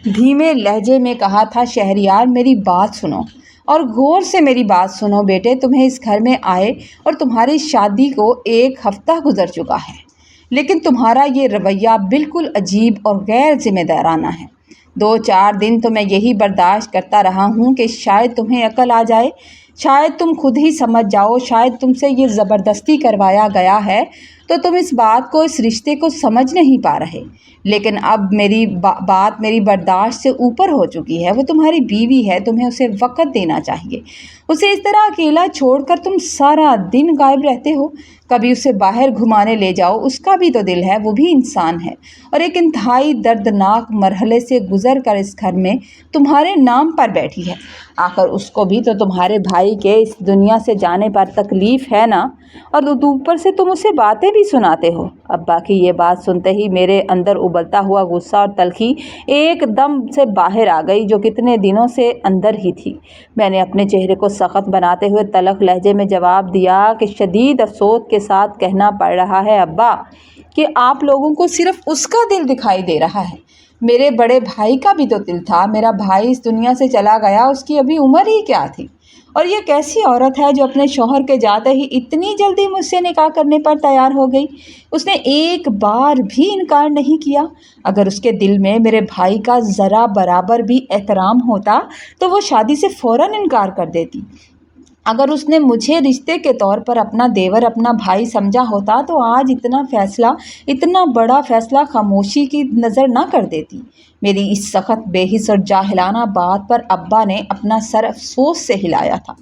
धीमे लहजे में कहा था, शहरियार मेरी बात सुनो और गौर से मेरी बात सुनो बेटे। तुम्हें इस घर में आए और तुम्हारी शादी को 1 हफ्ता गुजर चुका है, लेकिन तुम्हारा ये रवैया बिल्कुल अजीब और गैर जिम्मेदाराना है। 2-4 दिन तो मैं यही बर्दाश्त करता रहा हूँ कि शायद तुम्हें अकल आ जाए, शायद तुम खुद ही समझ जाओ, शायद तुमसे ये ज़बरदस्ती करवाया गया है तो तुम इस बात को, इस रिश्ते को समझ नहीं पा रहे। लेकिन अब मेरी बात मेरी बर्दाश्त से ऊपर हो चुकी है। वो तुम्हारी बीवी है, तुम्हें उसे वक़्त देना चाहिए। उसे इस तरह अकेला छोड़कर तुम सारा दिन गायब रहते हो। कभी उसे बाहर घुमाने ले जाओ, उसका भी तो दिल है, वो भी इंसान है और एक इंतहाई दर्दनाक मरहले से गुज़र कर इस घर में तुम्हारे नाम पर बैठी है। आखिर उसको भी तो तुम्हारे भाई के इस दुनिया से जाने पर तकलीफ़ है ना, और ऊपर से तुम उसे बातें भी सुनाते हो। अब्बा की ये बात सुनते ही मेरे अंदर उबलता हुआ गुस्सा और तलखी एकदम से बाहर आ गई, जो कितने दिनों से अंदर ही थी। मैंने अपने चेहरे को सख्त बनाते हुए तलख लहजे में जवाब दिया कि शदीद अफसोस के साथ कहना पड़ रहा है अब्बा कि आप लोगों को सिर्फ उसका दिल दिखाई दे रहा है। मेरे बड़े भाई का भी तो दिल था। मेरा भाई इस दुनिया से चला गया, उसकी अभी उम्र ही क्या थी, और ये कैसी औरत है जो अपने शौहर के जाते ही इतनी जल्दी मुझसे निकाह करने पर तैयार हो गई। उसने एक बार भी इनकार नहीं किया। अगर उसके दिल में मेरे भाई का ज़रा बराबर भी एहतराम होता तो वो शादी से फ़ौरन इनकार कर देती। अगर उसने मुझे रिश्ते के तौर पर अपना देवर, अपना भाई समझा होता तो आज इतना बड़ा फैसला खामोशी की नज़र ना कर देती। मेरी इस सख्त, बेहिस और जाहिलाना बात पर अब्बा ने अपना सर अफसोस से हिलाया था।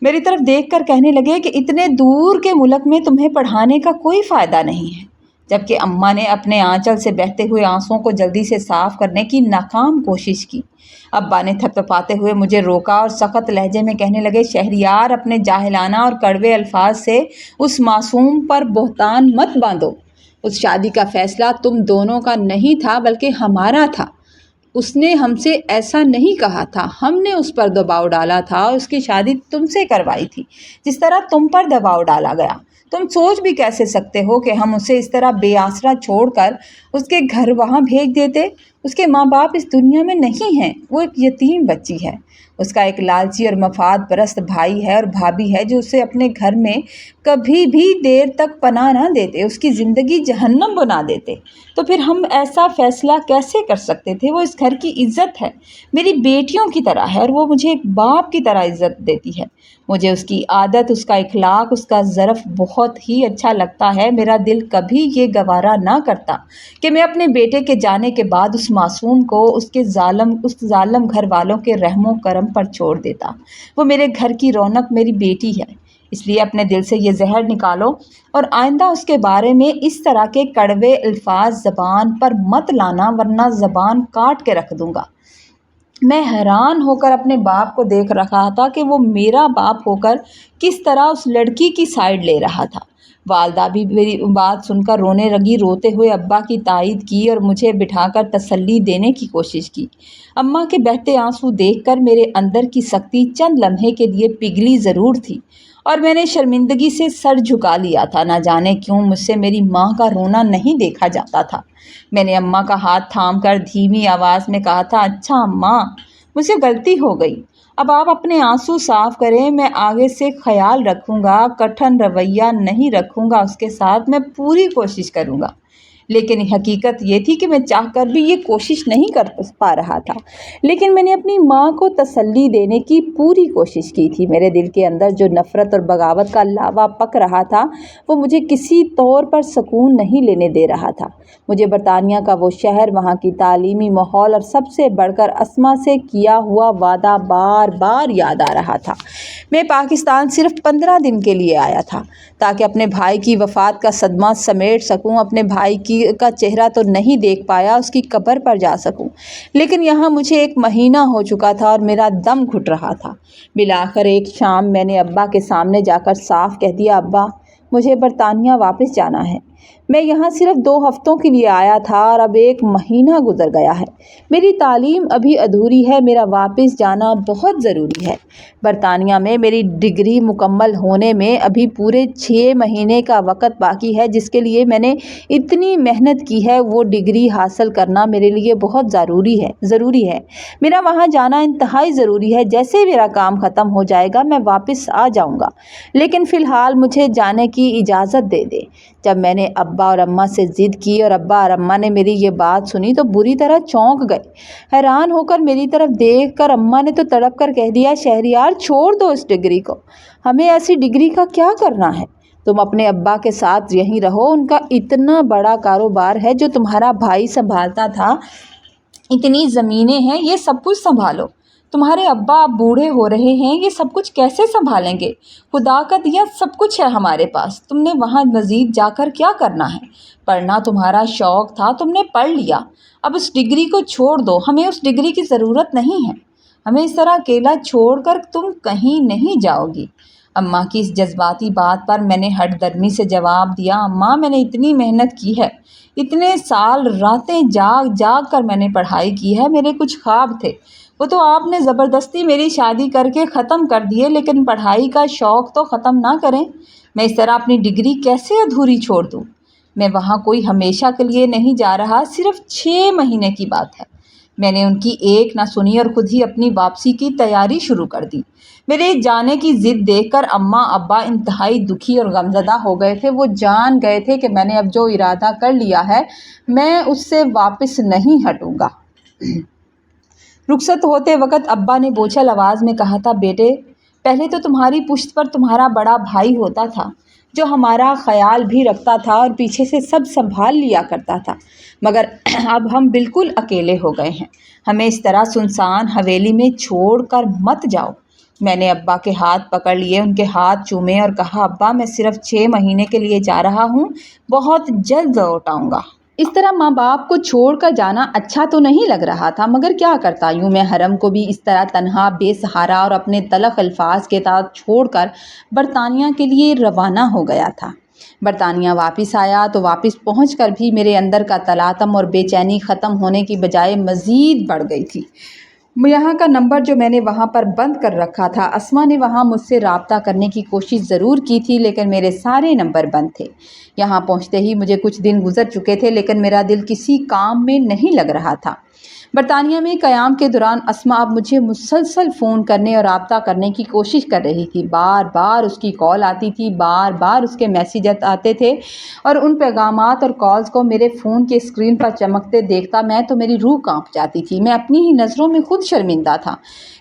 मेरी तरफ देखकर कहने लगे कि इतने दूर के मुल्क में तुम्हें पढ़ाने का कोई फ़ायदा नहीं है। जबकि अम्मा ने अपने आंचल से बहते हुए आंसुओं को जल्दी से साफ करने की नाकाम कोशिश की। अब्बा ने थपथपाते हुए मुझे रोका और सख्त लहजे में कहने लगे, शहरियार, अपने जाहिलाना और कड़वे अल्फाज से उस मासूम पर बोहतान मत बांधो। उस शादी का फैसला तुम दोनों का नहीं था बल्कि हमारा था। उसने हमसे ऐसा नहीं कहा था, हमने उस पर दबाव डाला था और उसकी शादी तुमसे करवाई थी जिस तरह तुम पर दबाव डाला गया। तुम सोच भी कैसे सकते हो कि हम उसे इस तरह बेआसरा छोड़कर उसके घर वहाँ भेज देते। उसके माँ बाप इस दुनिया में नहीं हैं, वो एक यतीम बच्ची है। उसका एक लालची और मफाद परस्त भाई है और भाभी है जो उसे अपने घर में कभी भी देर तक पनाह ना देते, उसकी ज़िंदगी जहन्नम बना देते। तो फिर हम ऐसा फ़ैसला कैसे कर सकते थे? वो इस घर की इज़्ज़त है, मेरी बेटियों की तरह है और वो मुझे एक बाप की तरह इज़्ज़त देती है। मुझे उसकी आदत, उसका इखलाक, उसका ज़रफ़ बहुत ही अच्छा लगता है। मेरा दिल कभी ये गवारा ना करता कि मैं अपने बेटे के जाने के बाद उस मासूम को उस जालिम घर वालों के रहमो करम पर छोड़ देता। वो मेरे घर की रौनक, मेरी बेटी है। इसलिए अपने दिल से ये जहर निकालो और आइंदा उसके बारे में इस तरह के कड़वे अल्फाज ज़बान पर मत लाना, वरना ज़बान काट के रख दूँगा। मैं हैरान होकर अपने बाप को देख रहा था कि वो मेरा बाप होकर किस तरह उस लड़की की साइड ले रहा था। वालदा भी मेरी बात सुनकर रोने लगी। रोते हुए अब्बा की तायीद की और मुझे बिठाकर तसल्ली देने की कोशिश की। अम्मा के बहते आंसू देखकर मेरे अंदर की सख्ती चंद लम्हे के लिए पिघली ज़रूर थी और मैंने शर्मिंदगी से सर झुका लिया था। ना जाने क्यों मुझसे मेरी माँ का रोना नहीं देखा जाता था। मैंने अम्मा का हाथ थामकर धीमी आवाज़ में कहा था, अच्छा अम्मा, मुझसे गलती हो गई। अब आप अपने आंसू साफ करें, मैं आगे से ख्याल रखूँगा, कठिन रवैया नहीं रखूँगा उसके साथ, मैं पूरी कोशिश करूँगा। लेकिन हकीकत ये थी कि मैं चाहकर भी ये कोशिश नहीं कर पा रहा था। लेकिन मैंने अपनी माँ को तसल्ली देने की पूरी कोशिश की थी। मेरे दिल के अंदर जो नफ़रत और बगावत का लावा पक रहा था वो मुझे किसी तौर पर सुकून नहीं लेने दे रहा था। मुझे बरतानिया का वो शहर, वहाँ की तालीमी माहौल और सबसे बढ़कर अस्मा से किया हुआ वादा बार बार याद आ रहा था। मैं पाकिस्तान सिर्फ 15 दिन के लिए आया था ताकि अपने भाई की वफ़ात का सदमा समेट सकूं। अपने भाई का चेहरा तो नहीं देख पाया, उसकी कब्र पर जा सकूं, लेकिन यहाँ मुझे 1 महीना हो चुका था और मेरा दम घुट रहा था। मिलाकर एक शाम मैंने अब्बा के सामने जाकर साफ कह दिया, अब्बा, मुझे बरतानिया वापस जाना है। मैं यहाँ सिर्फ 2 हफ्तों के लिए आया था और अब 1 महीना गुजर गया है। मेरी तालीम अभी अधूरी है, मेरा वापस जाना बहुत ज़रूरी है। बरतानिया में मेरी डिग्री मुकम्मल होने में अभी पूरे 6 महीने का वक़्त बाकी है, जिसके लिए मैंने इतनी मेहनत की है। वो डिग्री हासिल करना मेरे लिए बहुत ज़रूरी है। मेरा वहाँ जाना इंतहाई ज़रूरी है। जैसे ही मेरा काम ख़त्म हो जाएगा मैं वापस आ जाऊँगा, लेकिन फ़िलहाल मुझे जाने की इजाज़त दे दे। जब मैंने अब्बा और अम्मा से ज़िद की और अब्बा और अम्मा ने मेरी ये बात सुनी तो बुरी तरह चौंक गए। हैरान होकर मेरी तरफ देखकर अम्मा ने तो तड़प कर कह दिया, शहरियार, छोड़ दो इस डिग्री को, हमें ऐसी डिग्री का क्या करना है। तुम अपने अब्बा के साथ यहीं रहो, उनका इतना बड़ा कारोबार है जो तुम्हारा भाई संभालता था, इतनी ज़मीनें हैं, ये सब कुछ संभालो। तुम्हारे अब्बा अब बूढ़े हो रहे हैं, ये सब कुछ कैसे संभालेंगे? खुदा का दिया सब कुछ है हमारे पास, तुमने वहाँ मज़ीद जाकर क्या करना है? पढ़ना तुम्हारा शौक़ था, तुमने पढ़ लिया, अब उस डिग्री को छोड़ दो, हमें उस डिग्री की ज़रूरत नहीं है। हमें इस तरह अकेला छोड़कर तुम कहीं नहीं जाओगी। अम्मा की इस जज्बाती बात पर मैंने हठधर्मी से जवाब दिया, अम्मा, मैंने इतनी मेहनत की है, इतने साल रातें जाग जाग कर मैंने पढ़ाई की है, मेरे कुछ ख्वाब थे, वो तो आपने ज़बरदस्ती मेरी शादी करके ख़त्म कर दिए, लेकिन पढ़ाई का शौक़ तो ख़त्म ना करें। मैं इस तरह अपनी डिग्री कैसे अधूरी छोड़ दूँ? मैं वहाँ कोई हमेशा के लिए नहीं जा रहा, सिर्फ 6 महीने की बात है। मैंने उनकी एक ना सुनी और खुद ही अपनी वापसी की तैयारी शुरू कर दी। मेरे जाने की ज़िद देखकर अम्मा अब्बा इंतहाई दुखी और गमज़दा हो गए थे। वो जान गए थे कि मैंने अब जो इरादा कर लिया है मैं उससे वापस नहीं हटूँगा। रुखसत होते वक्त अब्बा ने बोझल आवाज़ में कहा था, बेटे, पहले तो तुम्हारी पुश्त पर तुम्हारा बड़ा भाई होता था, जो हमारा ख्याल भी रखता था और पीछे से सब संभाल लिया करता था, मगर अब हम बिल्कुल अकेले हो गए हैं। हमें इस तरह सुनसान हवेली में छोड़ कर मत जाओ। मैंने अब्बा के हाथ पकड़ लिए, उनके हाथ चूमे और कहा, अब्बा मैं सिर्फ 6 महीने के लिए जा रहा हूँ, बहुत जल्द लौट आऊँगा। इस तरह माँ बाप को छोड़कर जाना अच्छा तो नहीं लग रहा था, मगर क्या करता। यूँ मैं हरम को भी इस तरह तन्हा, बेसहारा और अपने तलख अल्फाज के साथ छोड़कर बरतानिया के लिए रवाना हो गया था। बरतानिया वापस आया तो वापस पहुंचकर भी मेरे अंदर का तलातम और बेचैनी ख़त्म होने की बजाय मज़ीद बढ़ गई थी। यहाँ का नंबर जो मैंने वहाँ पर बंद कर रखा था, अस्मा ने वहाँ मुझसे रब्ता करने की कोशिश ज़रूर की थी, लेकिन मेरे सारे नंबर बंद थे। यहाँ पहुँचते ही मुझे कुछ दिन गुजर चुके थे, लेकिन मेरा दिल किसी काम में नहीं लग रहा था। बरतानिया में क़याम के दौरान अस्मा अब मुझे मुसलसल फ़ोन करने और रब्ता करने की कोशिश कर रही थी। बार बार उसकी कॉल आती थी, बार बार उसके मैसेज आते थे, और उन पैगामात और कॉल्स को मेरे फ़ोन के स्क्रीन पर चमकते देखता मैं तो मेरी रूह कांप जाती थी। मैं अपनी ही नज़रों में खुद शर्मिंदा था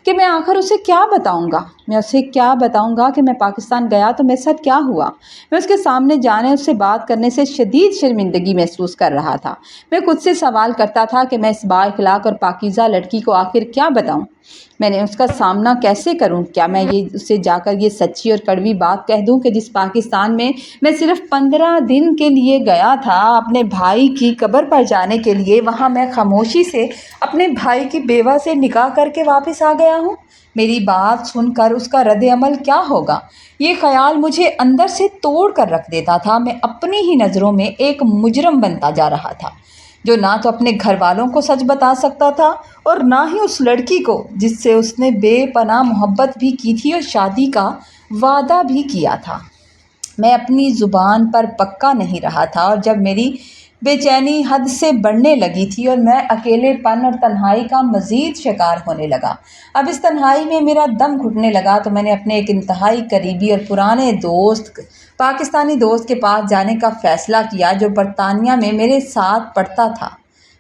कि मैं आखिर उसे क्या बताऊंगा। मैं उसे क्या बताऊंगा कि मैं पाकिस्तान गया तो मेरे साथ क्या हुआ। मैं उसके सामने जाने, उससे बात करने से शदीद शर्मिंदगी महसूस कर रहा था। मैं खुद से सवाल करता था कि मैं इस बाइखलाक और पाकीज़ा लड़की को आखिर क्या बताऊं। मैंने उसका सामना कैसे करूं? क्या मैं ये उससे जाकर ये सच्ची और कड़वी बात कह दूं कि जिस पाकिस्तान में मैं सिर्फ 15 दिन के लिए गया था अपने भाई की कब्र पर जाने के लिए, वहां मैं खामोशी से अपने भाई की बेवा से निकाह करके वापस आ गया हूं? मेरी बात सुनकर उसका रद्द अमल क्या होगा, ये ख्याल मुझे अंदर से तोड़ कर रख देता था। मैं अपनी ही नज़रों में एक मुजरम बनता जा रहा था, जो ना तो अपने घर वालों को सच बता सकता था और ना ही उस लड़की को जिससे उसने बेपनाह मोहब्बत भी की थी और शादी का वादा भी किया था। मैं अपनी ज़ुबान पर पक्का नहीं रहा था, और जब मेरी बेचैनी हद से बढ़ने लगी थी और मैं अकेलेपन और तन्हाई का मज़ीद शिकार होने लगा, अब इस तन्हाई में मेरा दम घुटने लगा, तो मैंने अपने एक इंतहाई करीबी और पुराने दोस्त, पाकिस्तानी दोस्त के पास जाने का फ़ैसला किया, जो बरतानिया में मेरे साथ पढ़ता था।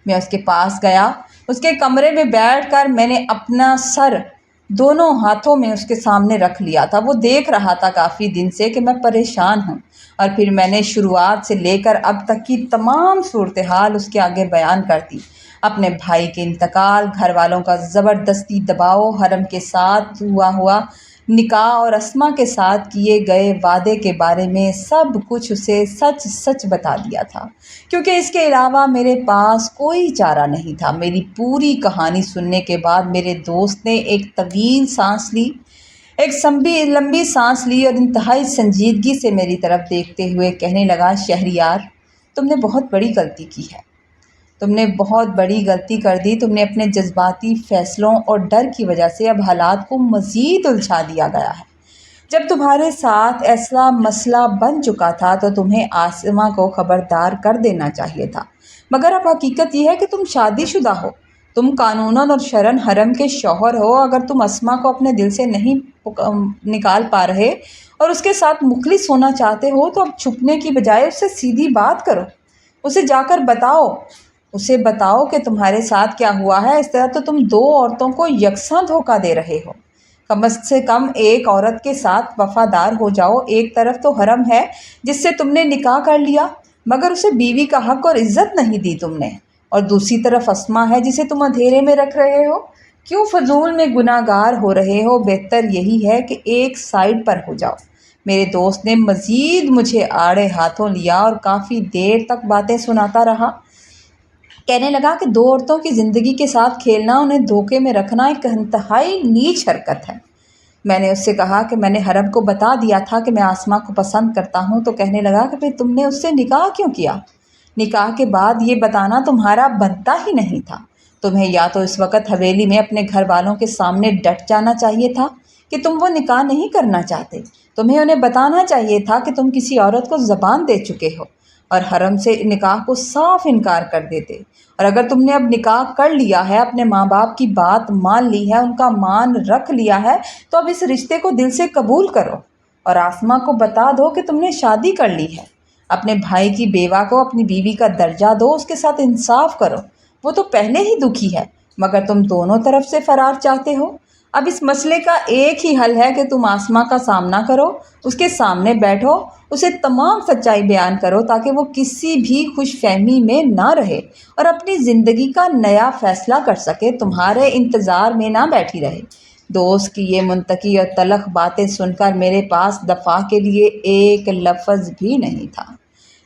मैं उसके पास गया। उसके कमरे में बैठकर मैंने अपना सर दोनों हाथों में उसके सामने रख लिया था। वो देख रहा था काफ़ी दिन से कि मैं परेशान हूँ, और फिर मैंने शुरुआत से लेकर अब तक की तमाम सूरत हाल उसके आगे बयान कर दी। अपने भाई के इंतकाल, घर वालों का ज़बरदस्ती दबाव, हरम के साथ हुआ निकाह और अस्मा के साथ किए गए वादे के बारे में सब कुछ उसे सच सच बता दिया था, क्योंकि इसके अलावा मेरे पास कोई चारा नहीं था। मेरी पूरी कहानी सुनने के बाद मेरे दोस्त ने एक तवील सांस ली, एक लंबी सांस ली और इंतहाई संजीदगी से मेरी तरफ देखते हुए कहने लगा, शहरियार, तुमने बहुत बड़ी गलती की है। तुमने बहुत बड़ी गलती कर दी। तुमने अपने जज्बाती फ़ैसलों और डर की वजह से अब हालात को मज़ीद उलझा दिया गया है। जब तुम्हारे साथ ऐसा मसला बन चुका था तो तुम्हें आसिमा को ख़बरदार कर देना चाहिए था, मगर अब हकीकत यह है कि तुम शादीशुदा हो। तुम कानूनन और शरन हरम के शौहर हो। अगर तुम अस्मा को अपने दिल से नहीं निकाल पा रहे और उसके साथ मुखलिस होना चाहते हो, तो अब छुपने की बजाय उससे सीधी बात करो। उसे जाकर उसे बताओ कि तुम्हारे साथ क्या हुआ है। इस तरह तो तुम 2 औरतों को यकसां धोखा दे रहे हो। कम से कम एक औरत के साथ वफादार हो जाओ। एक तरफ तो हरम है जिससे तुमने निकाह कर लिया, मगर उसे बीवी का हक और इज्जत नहीं दी तुमने, और दूसरी तरफ अस्मा है जिसे तुम अंधेरे में रख रहे हो। क्यों फजूल में गुनाहगार हो रहे हो? बेहतर यही है कि एक साइड पर हो जाओ। मेरे दोस्त ने मज़ीद मुझे आड़े हाथों लिया और काफ़ी देर तक बातें सुनाता रहा। कहने लगा कि 2 औरतों की ज़िंदगी के साथ खेलना, उन्हें धोखे में रखना एक इंतहाई नीच हरकत है। मैंने उससे कहा कि मैंने हरम को बता दिया था कि मैं आसमा को पसंद करता हूँ। तो कहने लगा कि फिर तुमने उससे निकाह क्यों किया? निकाह के बाद ये बताना तुम्हारा बनता ही नहीं था। तुम्हें या तो इस वक्त हवेली में अपने घर वालों के सामने डट जाना चाहिए था कि तुम वो निकाह नहीं करना चाहते। तुम्हें उन्हें बताना चाहिए था कि तुम किसी औरत को ज़बान दे चुके हो और हरम से निकाह को साफ इनकार कर देते। और अगर तुमने अब निकाह कर लिया है, अपने माँ बाप की बात मान ली है, उनका मान रख लिया है, तो अब इस रिश्ते को दिल से कबूल करो और आसमा को बता दो कि तुमने शादी कर ली है। अपने भाई की बेवा को अपनी बीवी का दर्जा दो, उसके साथ इंसाफ करो। वो तो पहले ही दुखी है, मगर तुम दोनों तरफ से फ़रार चाहते हो। اب اس مسئلے کا ایک ہی حل ہے کہ تم آسماں کا سامنا کرو، اس کے سامنے بیٹھو، اسے تمام سچائی بیان کرو تاکہ وہ کسی بھی خوش فہمی میں نہ رہے اور اپنی زندگی کا نیا فیصلہ کر سکے، تمہارے انتظار میں نہ بیٹھی رہے۔ دوست کی یہ منطقی اور تلخ باتیں سن کر میرے پاس دفاع کے لیے ایک لفظ بھی نہیں تھا۔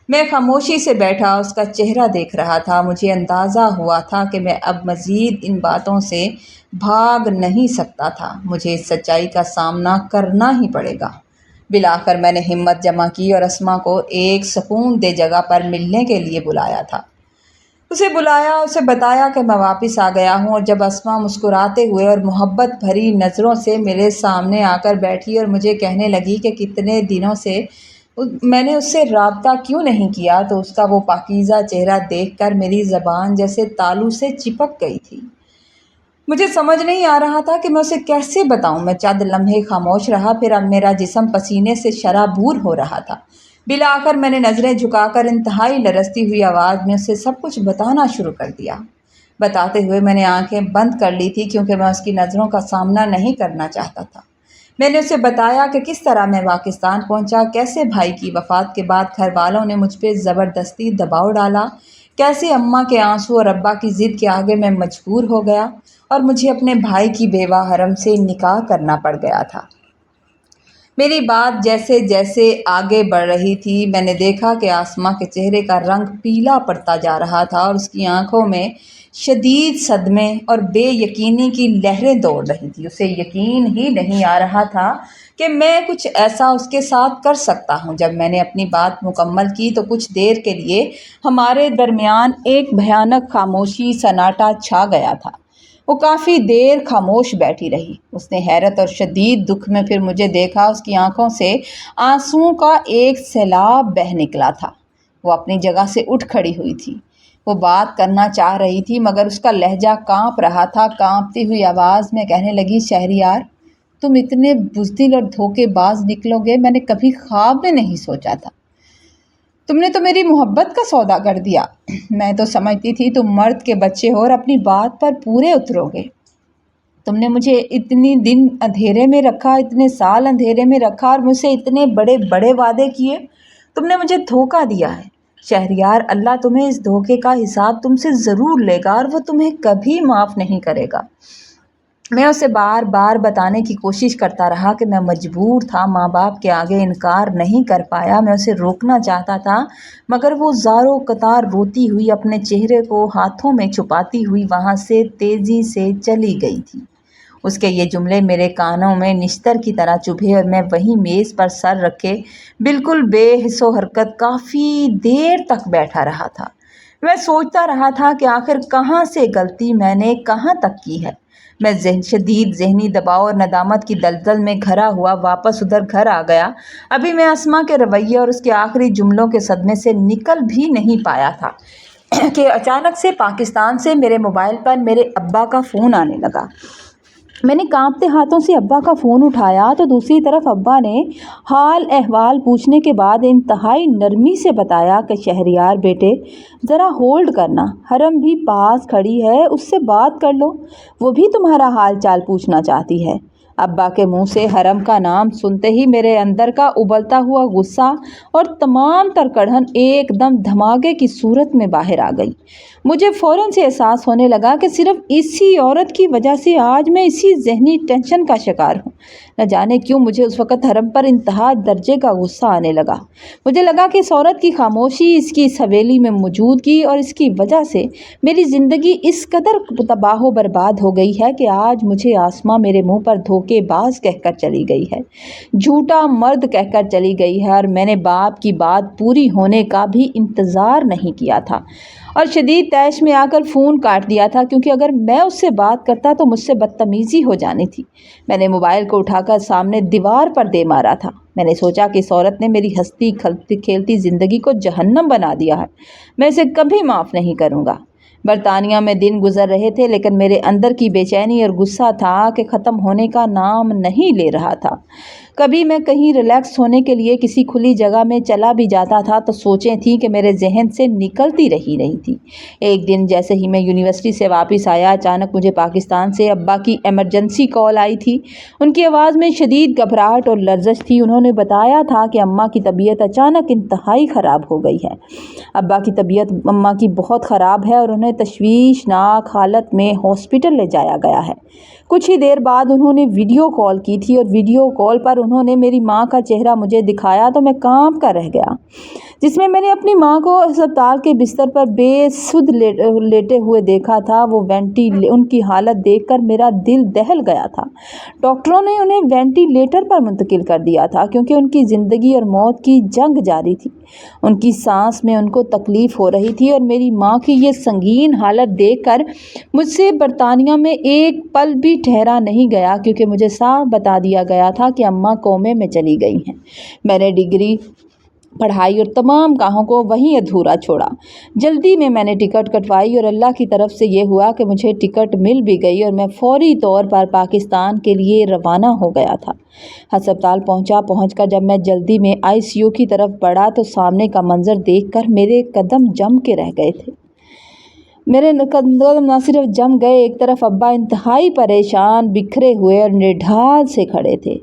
میں خاموشی سے بیٹھا اس کا چہرہ دیکھ رہا تھا۔ مجھے اندازہ ہوا تھا کہ میں اب مزید ان باتوں سے بھاگ نہیں سکتا تھا، مجھے اس سچائی کا سامنا کرنا ہی پڑے گا۔ بالآخر میں نے ہمت جمع کی اور اسما کو ایک سکون دہ جگہ پر ملنے کے لیے بلایا تھا۔ اسے بتایا کہ میں واپس آ گیا ہوں، اور جب اسما مسکراتے ہوئے اور محبت بھری نظروں سے میرے سامنے آ کر بیٹھی اور مجھے کہنے لگی کہ کتنے دنوں سے میں نے اس سے رابطہ کیوں نہیں کیا، تو اس کا وہ پاکیزہ چہرہ دیکھ کر میری زبان جیسے تالو سے چپک گئی تھی۔ مجھے سمجھ نہیں آ رہا تھا کہ میں اسے کیسے بتاؤں۔ میں چند لمحے خاموش رہا، پھر اب میرا جسم پسینے سے شرابور ہو رہا تھا۔ بالآخر میں نے نظریں جھکا کر انتہائی لرزتی ہوئی آواز میں اسے سب کچھ بتانا شروع کر دیا۔ بتاتے ہوئے میں نے آنکھیں بند کر لی تھی کیونکہ میں اس کی نظروں کا سامنا نہیں کرنا چاہتا تھا۔ میں نے اسے بتایا کہ کس طرح میں پاکستان پہنچا، کیسے بھائی کی وفات کے بعد گھر والوں نے مجھ پہ زبردستی دباؤ ڈالا، کیسے اماں کے آنسو اور ابا کی ضد کے آگے میں مجبور ہو گیا اور مجھے اپنے بھائی کی بیوہ حرم سے نکاح کرنا پڑ گیا تھا۔ میری بات جیسے جیسے آگے بڑھ رہی تھی، میں نے دیکھا کہ آسماں کے چہرے کا رنگ پیلا پڑتا جا رہا تھا اور اس کی آنکھوں میں شدید صدمے اور بے یقینی کی لہریں دوڑ رہی تھی۔ اسے یقین ہی نہیں آ رہا تھا کہ میں کچھ ایسا اس کے ساتھ کر سکتا ہوں۔ جب میں نے اپنی بات مکمل کی تو کچھ دیر کے لیے ہمارے درمیان ایک بھیانک خاموشی، سناٹا چھا گیا تھا۔ وہ کافی دیر خاموش بیٹھی رہی۔ اس نے حیرت اور شدید دکھ میں پھر مجھے دیکھا۔ اس کی آنکھوں سے آنسوؤں کا ایک سیلاب بہہ نکلا تھا۔ وہ اپنی جگہ سے اٹھ کھڑی ہوئی تھی۔ وہ بات کرنا چاہ رہی تھی مگر اس کا لہجہ کانپ رہا تھا۔ کانپتی ہوئی آواز میں کہنے لگی، شہریار، تم اتنے بزدل اور دھوکے باز نکلو گے، میں نے کبھی خواب میں نہیں سوچا تھا۔ تم نے تو میری محبت کا سودا کر دیا۔ میں تو سمجھتی تھی تم مرد کے بچے ہو اور اپنی بات پر پورے اترو گے۔ تم نے مجھے اتنی دن اندھیرے میں رکھا، اتنے سال اندھیرے میں رکھا اور مجھ سے اتنے بڑے بڑے وعدے کیے۔ تم نے مجھے دھوکہ دیا ہے شہریار۔ اللہ تمہیں اس دھوکے کا حساب تم سے ضرور لے گا اور وہ تمہیں کبھی معاف نہیں کرے گا۔ میں اسے بار بار بتانے کی کوشش کرتا رہا کہ میں مجبور تھا، ماں باپ کے آگے انکار نہیں کر پایا۔ میں اسے روکنا چاہتا تھا مگر وہ زاروں قطار روتی ہوئی اپنے چہرے کو ہاتھوں میں چھپاتی ہوئی وہاں سے تیزی سے چلی گئی تھی۔ اس کے یہ جملے میرے کانوں میں نشتر کی طرح چبھے اور میں وہیں میز پر سر رکھے بالکل بے حس و حرکت کافی دیر تک بیٹھا رہا تھا۔ میں سوچتا رہا تھا کہ آخر کہاں سے غلطی میں نے کہاں تک کی ہے۔ میں شدید ذہنی دباؤ اور ندامت کی دلدل میں گھرا ہوا واپس ادھر گھر آ گیا۔ ابھی میں اسما کے رویے اور اس کے آخری جملوں کے صدمے سے نکل بھی نہیں پایا تھا کہ اچانک سے پاکستان سے میرے موبائل پر میرے ابا کا فون آنے لگا۔ میں نے کانپتے ہاتھوں سے ابا کا فون اٹھایا تو دوسری طرف ابا نے حال احوال پوچھنے کے بعد انتہائی نرمی سے بتایا کہ شہریار بیٹے، ذرا ہولڈ کرنا، حرم بھی پاس کھڑی ہے، اس سے بات کر لو، وہ بھی تمہارا حال چال پوچھنا چاہتی ہے۔ ابا کے منہ سے حرم کا نام سنتے ہی میرے اندر کا ابلتا ہوا غصہ اور تمام تر کڑھن ایک دم دھماکے کی صورت میں باہر آ گئی۔ مجھے فوراً سے احساس ہونے لگا کہ صرف اسی عورت کی وجہ سے آج میں اسی ذہنی ٹینشن کا شکار ہوں۔ نہ جانے کیوں مجھے اس وقت حرم پر انتہا درجے کا غصہ آنے لگا۔ مجھے لگا کہ اس عورت کی خاموشی، اس کی اس حویلی میں موجودگی اور اس کی وجہ سے میری زندگی اس قدر تباہ و برباد ہو گئی ہے کہ آج مجھے آسما میرے منہ پر دھوکے باز کہہ کر چلی گئی ہے، جھوٹا مرد کہہ کر چلی گئی ہے، اور میں نے باپ کی بات پوری ہونے کا بھی انتظار نہیں کیا تھا اور شدید طیش میں آ کر فون کاٹ دیا تھا کیونکہ اگر میں اس سے بات کرتا تو مجھ سے بدتمیزی ہو جانی تھی۔ میں نے موبائل کو اٹھا کر سامنے دیوار پر دے مارا تھا۔ میں نے سوچا کہ اس عورت نے میری ہنستی کھیلتی زندگی کو جہنم بنا دیا ہے، میں اسے کبھی معاف نہیں کروں گا۔ برطانیہ میں دن گزر رہے تھے لیکن میرے اندر کی بے چینی اور غصہ تھا کہ ختم ہونے کا نام نہیں لے رہا تھا۔ کبھی میں کہیں ریلیکس ہونے کے لیے کسی کھلی جگہ میں چلا بھی جاتا تھا تو سوچیں تھیں کہ میرے ذہن سے نکلتی رہی نہیں تھی۔ ایک دن جیسے ہی میں یونیورسٹی سے واپس آیا، اچانک مجھے پاکستان سے ابا کی ایمرجنسی کال آئی تھی۔ ان کی آواز میں شدید گھبراہٹ اور لرزش تھی۔ انہوں نے بتایا تھا کہ اماں کی طبیعت اچانک انتہائی خراب ہو گئی ہے۔ ابا کی طبیعت اماں کی بہت خراب ہے اور انہیں تشویشناک حالت میں ہاسپٹل لے جایا گیا ہے۔ کچھ ہی دیر بعد انہوں نے ویڈیو کال کی تھی اور ویڈیو کال پر انہوں نے میری ماں کا چہرہ مجھے دکھایا تو میں کانپ کر رہ گیا، جس میں نے اپنی ماں کو ہسپتال کے بستر پر بے سدھ لیٹے ہوئے دیکھا تھا۔ ان کی حالت دیکھ کر میرا دل دہل گیا تھا۔ ڈاکٹروں نے انہیں وینٹیلیٹر پر منتقل کر دیا تھا کیونکہ ان کی زندگی اور موت کی جنگ جاری تھی۔ ان کی سانس میں ان کو تکلیف ہو رہی تھی اور میری ماں کی یہ سنگین حالت دیکھ کر مجھ سے برطانیہ میں ایک پل بھی ٹھہرا نہیں گیا، کیونکہ مجھے صاف بتا دیا گیا تھا کہ اماں کومے میں چلی گئی ہیں۔ میں نے ڈگری پڑھائی اور تمام کاموں کو وہیں ادھورا چھوڑا۔ جلدی میں نے ٹکٹ کٹوائی اور اللہ کی طرف سے یہ ہوا کہ مجھے ٹکٹ مل بھی گئی اور میں فوری طور پر پاکستان کے لیے روانہ ہو گیا تھا۔ ہسپتال پہنچ کر جب میں جلدی میں ICU کی طرف بڑھا تو سامنے کا منظر دیکھ کر میرے قدم جم کے رہ گئے تھے۔ میرے قدم نہ صرف جم گئے، ایک طرف ابا انتہائی پریشان، بکھرے ہوئے اور نڈھال سے کھڑے تھے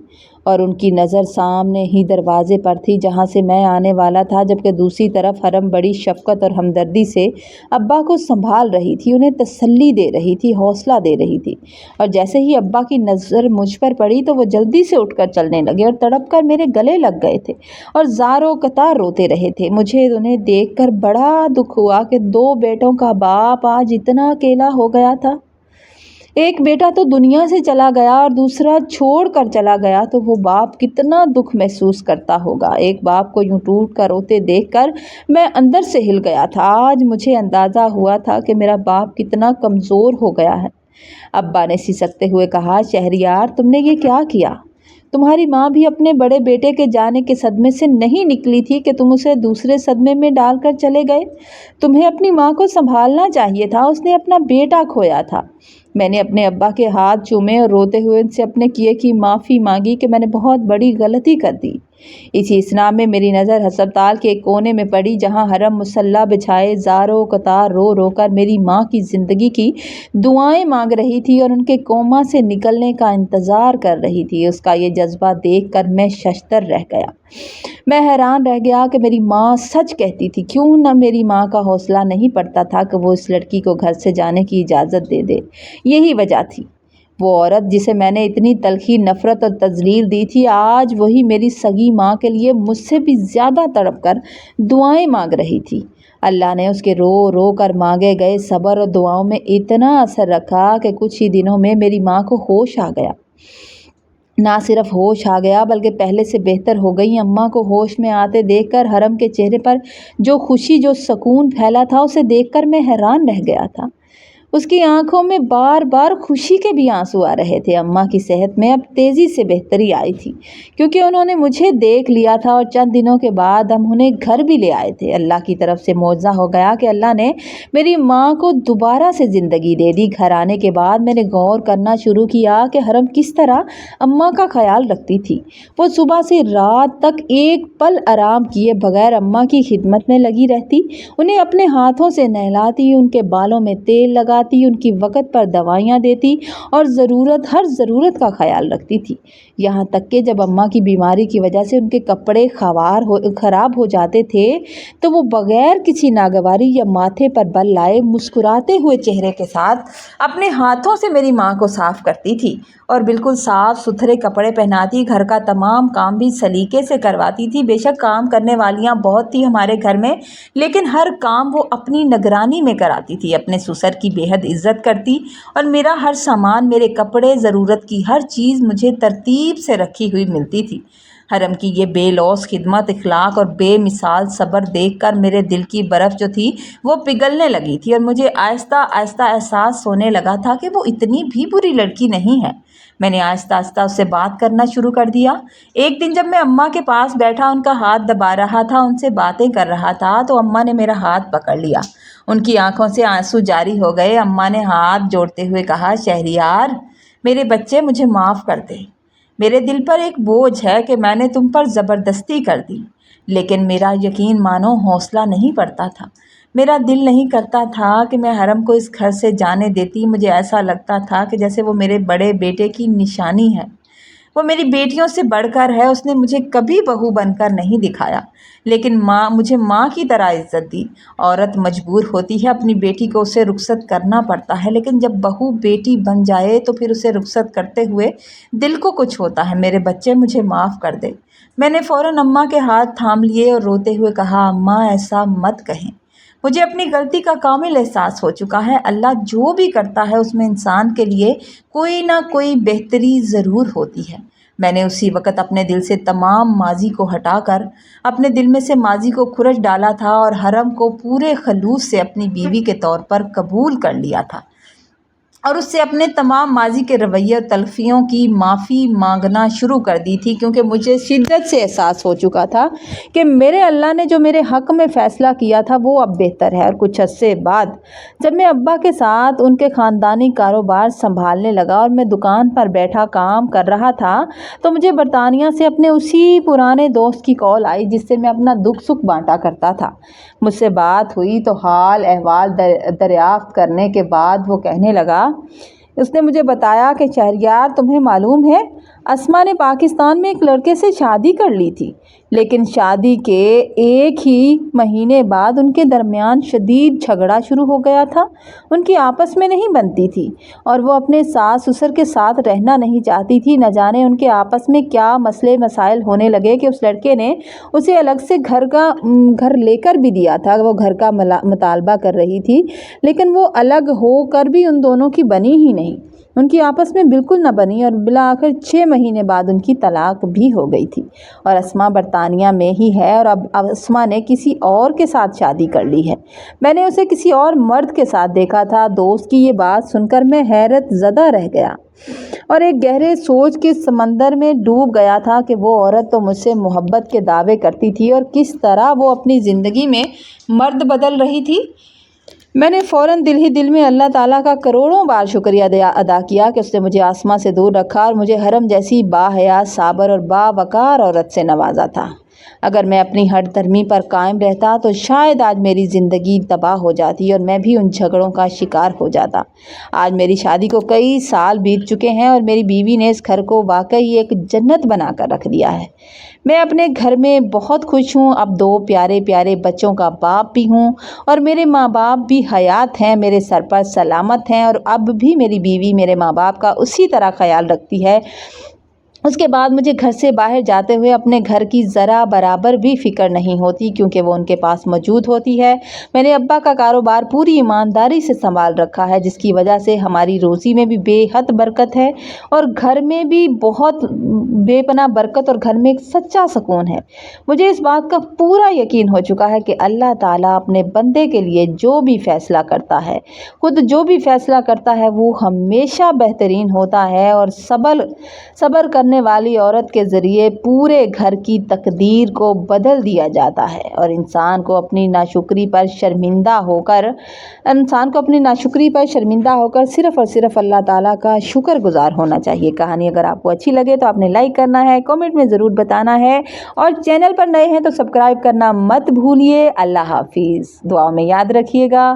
اور ان کی نظر سامنے ہی دروازے پر تھی جہاں سے میں آنے والا تھا، جبکہ دوسری طرف حرم بڑی شفقت اور ہمدردی سے ابا کو سنبھال رہی تھی، انہیں تسلی دے رہی تھی، حوصلہ دے رہی تھی۔ اور جیسے ہی ابا کی نظر مجھ پر پڑی تو وہ جلدی سے اٹھ کر چلنے لگے اور تڑپ کر میرے گلے لگ گئے تھے اور زاروں قطار روتے رہے تھے۔ مجھے انہیں دیکھ کر بڑا دکھ ہوا کہ 2 بیٹوں کا باپ آج اتنا اکیلا ہو گیا تھا۔ ایک بیٹا تو دنیا سے چلا گیا اور دوسرا چھوڑ کر چلا گیا تو وہ باپ کتنا دکھ محسوس کرتا ہوگا۔ ایک باپ کو یوں ٹوٹ کر روتے دیکھ کر میں اندر سے ہل گیا تھا۔ آج مجھے اندازہ ہوا تھا کہ میرا باپ کتنا کمزور ہو گیا ہے۔ ابا نے سسکتے ہوئے کہا، شہریار تم نے یہ کیا کیا؟ تمہاری ماں بھی اپنے بڑے بیٹے کے جانے کے صدمے سے نہیں نکلی تھی کہ تم اسے دوسرے صدمے میں ڈال کر چلے گئے۔ تمہیں اپنی ماں کو سنبھالنا چاہیے تھا، اس نے اپنا بیٹا کھویا تھا۔ میں نے اپنے ابا کے ہاتھ چومے اور روتے ہوئے ان سے اپنے کیے کی معافی مانگی کہ میں نے بہت بڑی غلطی کر دی۔ اسی اثناء میں میری نظر ہسپتال کے ایک کونے میں پڑی جہاں حرم مسلح بچھائے زاروں قطار رو کر میری ماں کی زندگی کی دعائیں مانگ رہی تھی اور ان کے کوما سے نکلنے کا انتظار کر رہی تھی۔ اس کا یہ جذبہ دیکھ کر میں ششدر رہ گیا۔ میں حیران رہ گیا کہ میری ماں سچ کہتی تھی۔ کیوں نہ میری ماں کا حوصلہ نہیں پڑتا تھا کہ وہ اس لڑکی کو گھر سے جانے کی اجازت دے دے۔ یہی وجہ تھی۔ وہ عورت جسے میں نے اتنی تلخی، نفرت اور تذلیل دی تھی، آج وہی میری سگی ماں کے لیے مجھ سے بھی زیادہ تڑپ کر دعائیں مانگ رہی تھی۔ اللہ نے اس کے رو کر مانگے گئے صبر اور دعاؤں میں اتنا اثر رکھا کہ کچھ ہی دنوں میں میری ماں کو ہوش آ گیا۔ نہ صرف ہوش آ گیا بلکہ پہلے سے بہتر ہو گئی۔ اماں کو ہوش میں آتے دیکھ کر حرم کے چہرے پر جو خوشی، جو سکون پھیلا تھا، اسے دیکھ کر میں حیران رہ گیا تھا۔ اس کی آنکھوں میں بار بار خوشی کے بھی آنسو آ رہے تھے۔ اماں کی صحت میں اب تیزی سے بہتری آئی تھی کیونکہ انہوں نے مجھے دیکھ لیا تھا اور چند دنوں کے بعد ہم انہیں گھر بھی لے آئے تھے۔ اللہ کی طرف سے معجزہ ہو گیا کہ اللہ نے میری ماں کو دوبارہ سے زندگی دے دی۔ گھر آنے کے بعد میں نے غور کرنا شروع کیا کہ حرم کس طرح اماں کا خیال رکھتی تھی۔ وہ صبح سے رات تک ایک پل آرام کیے بغیر اماں کی خدمت میں لگی رہتی، انہیں اپنے ہاتھوں سے نہلاتی، ان کے بالوں میں تیل لگاتی، ان کی وقت پر دوائیاں دیتی اور ہر ضرورت کا خیال رکھتی تھی۔ یہاں تک کہ جب اماں کی بیماری کی وجہ سے ان کے کپڑے خراب ہو جاتے تھے تو وہ بغیر کسی ناگواری یا ماتھے پر بل لائے مسکراتے ہوئے چہرے کے ساتھ اپنے ہاتھوں سے میری ماں کو صاف کرتی تھی اور بالکل صاف ستھرے کپڑے پہناتی، گھر کا تمام کام بھی سلیقے سے کرواتی تھی۔ بے شک کام کرنے والیاں بہت تھی ہمارے گھر میں، لیکن ہر کام وہ اپنی نگرانی میں کراتی تھی۔ اپنے سسر کی بے حد عزت کرتی اور میرا ہر سامان، میرے کپڑے، ضرورت کی ہر چیز مجھے ترتیب سے رکھی ہوئی ملتی تھی۔ حرم کی یہ بے لوث خدمت، اخلاق اور بے مثال صبر دیکھ کر میرے دل کی برف جو تھی وہ پگھلنے لگی تھی اور مجھے آہستہ آہستہ احساس ہونے لگا تھا کہ وہ اتنی بھی بری لڑکی نہیں ہے۔ میں نے آہستہ آہستہ اس سے بات کرنا شروع کر دیا۔ ایک دن جب میں اماں کے پاس بیٹھا ان کا ہاتھ دبا رہا تھا، ان سے باتیں کر رہا تھا تو اماں نے میرا ہاتھ پکڑ لیا۔ ان کی آنکھوں سے آنسو جاری ہو گئے۔ اماں نے ہاتھ جوڑتے ہوئے کہا، شہریار میرے بچے، مجھے معاف کر دے۔ میرے دل پر ایک بوجھ ہے کہ میں نے تم پر زبردستی کر دی، لیکن میرا یقین مانو حوصلہ نہیں پڑتا تھا۔ میرا دل نہیں کرتا تھا کہ میں حرم کو اس گھر سے جانے دیتی۔ مجھے ایسا لگتا تھا کہ جیسے وہ میرے بڑے بیٹے کی نشانی ہے، وہ میری بیٹیوں سے بڑھ کر ہے۔ اس نے مجھے کبھی بہو بن کر نہیں دکھایا، لیکن مجھے ماں کی طرح عزت دی۔ عورت مجبور ہوتی ہے اپنی بیٹی کو اسے رخصت کرنا پڑتا ہے، لیکن جب بہو بیٹی بن جائے تو پھر اسے رخصت کرتے ہوئے دل کو کچھ ہوتا ہے۔ میرے بچے مجھے معاف کر دے۔ میں نے فوراً اماں کے ہاتھ تھام لیے اور روتے ہوئے کہا، اماں ایسا مت کہیں، مجھے اپنی غلطی کا کامل احساس ہو چکا ہے۔ اللہ جو بھی کرتا ہے اس میں انسان کے لیے کوئی نہ کوئی بہتری ضرور ہوتی ہے۔ میں نے اسی وقت اپنے دل سے تمام ماضی کو ہٹا کر اپنے دل میں سے ماضی کو کھرچ ڈالا تھا اور حرم کو پورے خلوص سے اپنی بیوی کے طور پر قبول کر لیا تھا، اور اس سے اپنے تمام ماضی کے رویے اور تلفیوں کی معافی مانگنا شروع کر دی تھی، کیونکہ مجھے شدت سے احساس ہو چکا تھا کہ میرے اللہ نے جو میرے حق میں فیصلہ کیا تھا وہ اب بہتر ہے۔ اور کچھ عرصے بعد جب میں ابا کے ساتھ ان کے خاندانی کاروبار سنبھالنے لگا اور میں دکان پر بیٹھا کام کر رہا تھا تو مجھے برطانیہ سے اپنے اسی پرانے دوست کی کال آئی جس سے میں اپنا دکھ سکھ بانٹا کرتا تھا۔ مجھ سے بات ہوئی تو حال احوال دریافت کرنے کے بعد وہ کہنے لگا، اس نے مجھے بتایا کہ شہریار، تمہیں معلوم ہے اسما نے پاکستان میں ایک لڑکے سے شادی کر لی تھی، لیکن شادی کے ایک ہی مہینے بعد ان کے درمیان شدید جھگڑا شروع ہو گیا تھا۔ ان کی آپس میں نہیں بنتی تھی اور وہ اپنے ساس سسر کے ساتھ رہنا نہیں چاہتی تھی۔ نہ جانے ان کے آپس میں کیا مسئلے مسائل ہونے لگے کہ اس لڑکے نے اسے الگ سے گھر لے کر بھی دیا تھا۔ وہ گھر کا مطالبہ کر رہی تھی، لیکن وہ الگ ہو کر بھی ان دونوں کی بنی ہی نہیں، ان کی آپس میں بالکل نہ بنی، اور بالآخر 6 مہینے بعد ان کی طلاق بھی ہو گئی تھی۔ اور اسما برطانیہ میں ہی ہے اور اب اسما نے کسی اور کے ساتھ شادی کر لی ہے۔ میں نے اسے کسی اور مرد کے ساتھ دیکھا تھا۔ دوست کی یہ بات سن کر میں حیرت زدہ رہ گیا اور ایک گہرے سوچ کے سمندر میں ڈوب گیا تھا کہ وہ عورت تو مجھ سے محبت کے دعوے کرتی تھی اور کس طرح وہ اپنی زندگی میں مرد بدل رہی تھی۔ میں نے فوراً دل ہی دل میں اللہ تعالیٰ کا کروڑوں بار شکریہ ادا کیا کہ اس نے مجھے آسما سے دور رکھا اور مجھے حرم جیسی باحیا، صابر اور باوقار عورت سے نوازا تھا۔ اگر میں اپنی ہٹ دھرمی پر قائم رہتا تو شاید آج میری زندگی تباہ ہو جاتی اور میں بھی ان جھگڑوں کا شکار ہو جاتا۔ آج میری شادی کو کئی سال بیت چکے ہیں اور میری بیوی نے اس گھر کو واقعی ایک جنت بنا کر رکھ دیا ہے۔ میں اپنے گھر میں بہت خوش ہوں۔ اب 2 پیارے پیارے بچوں کا باپ بھی ہوں اور میرے ماں باپ بھی حیات ہیں، میرے سر پر سلامت ہیں، اور اب بھی میری بیوی میرے ماں باپ کا اسی طرح خیال رکھتی ہے۔ اس کے بعد مجھے گھر سے باہر جاتے ہوئے اپنے گھر کی ذرا برابر بھی فکر نہیں ہوتی، کیونکہ وہ ان کے پاس موجود ہوتی ہے۔ میں نے ابا کا کاروبار پوری ایمانداری سے سنبھال رکھا ہے، جس کی وجہ سے ہماری روزی میں بھی بے حد برکت ہے اور گھر میں بھی بہت بے پناہ برکت اور گھر میں ایک سچا سکون ہے۔ مجھے اس بات کا پورا یقین ہو چکا ہے کہ اللہ تعالیٰ اپنے بندے کے لیے جو بھی فیصلہ کرتا ہے، خود جو بھی فیصلہ کرتا ہے وہ ہمیشہ بہترین ہوتا ہے، اور صبر کرنے والی عورت کے ذریعے پورے گھر کی تقدیر کو بدل دیا جاتا ہے، اور انسان کو اپنی ناشکری پر شرمندہ ہو کر صرف اور صرف اللہ تعالیٰ کا شکر گزار ہونا چاہیے۔ کہانی اگر آپ کو اچھی لگے تو آپ نے لائک کرنا ہے، کامنٹ میں ضرور بتانا ہے، اور چینل پر نئے ہیں تو سبسکرائب کرنا مت بھولیے۔ اللہ حافظ، دعاؤں میں یاد رکھیے گا۔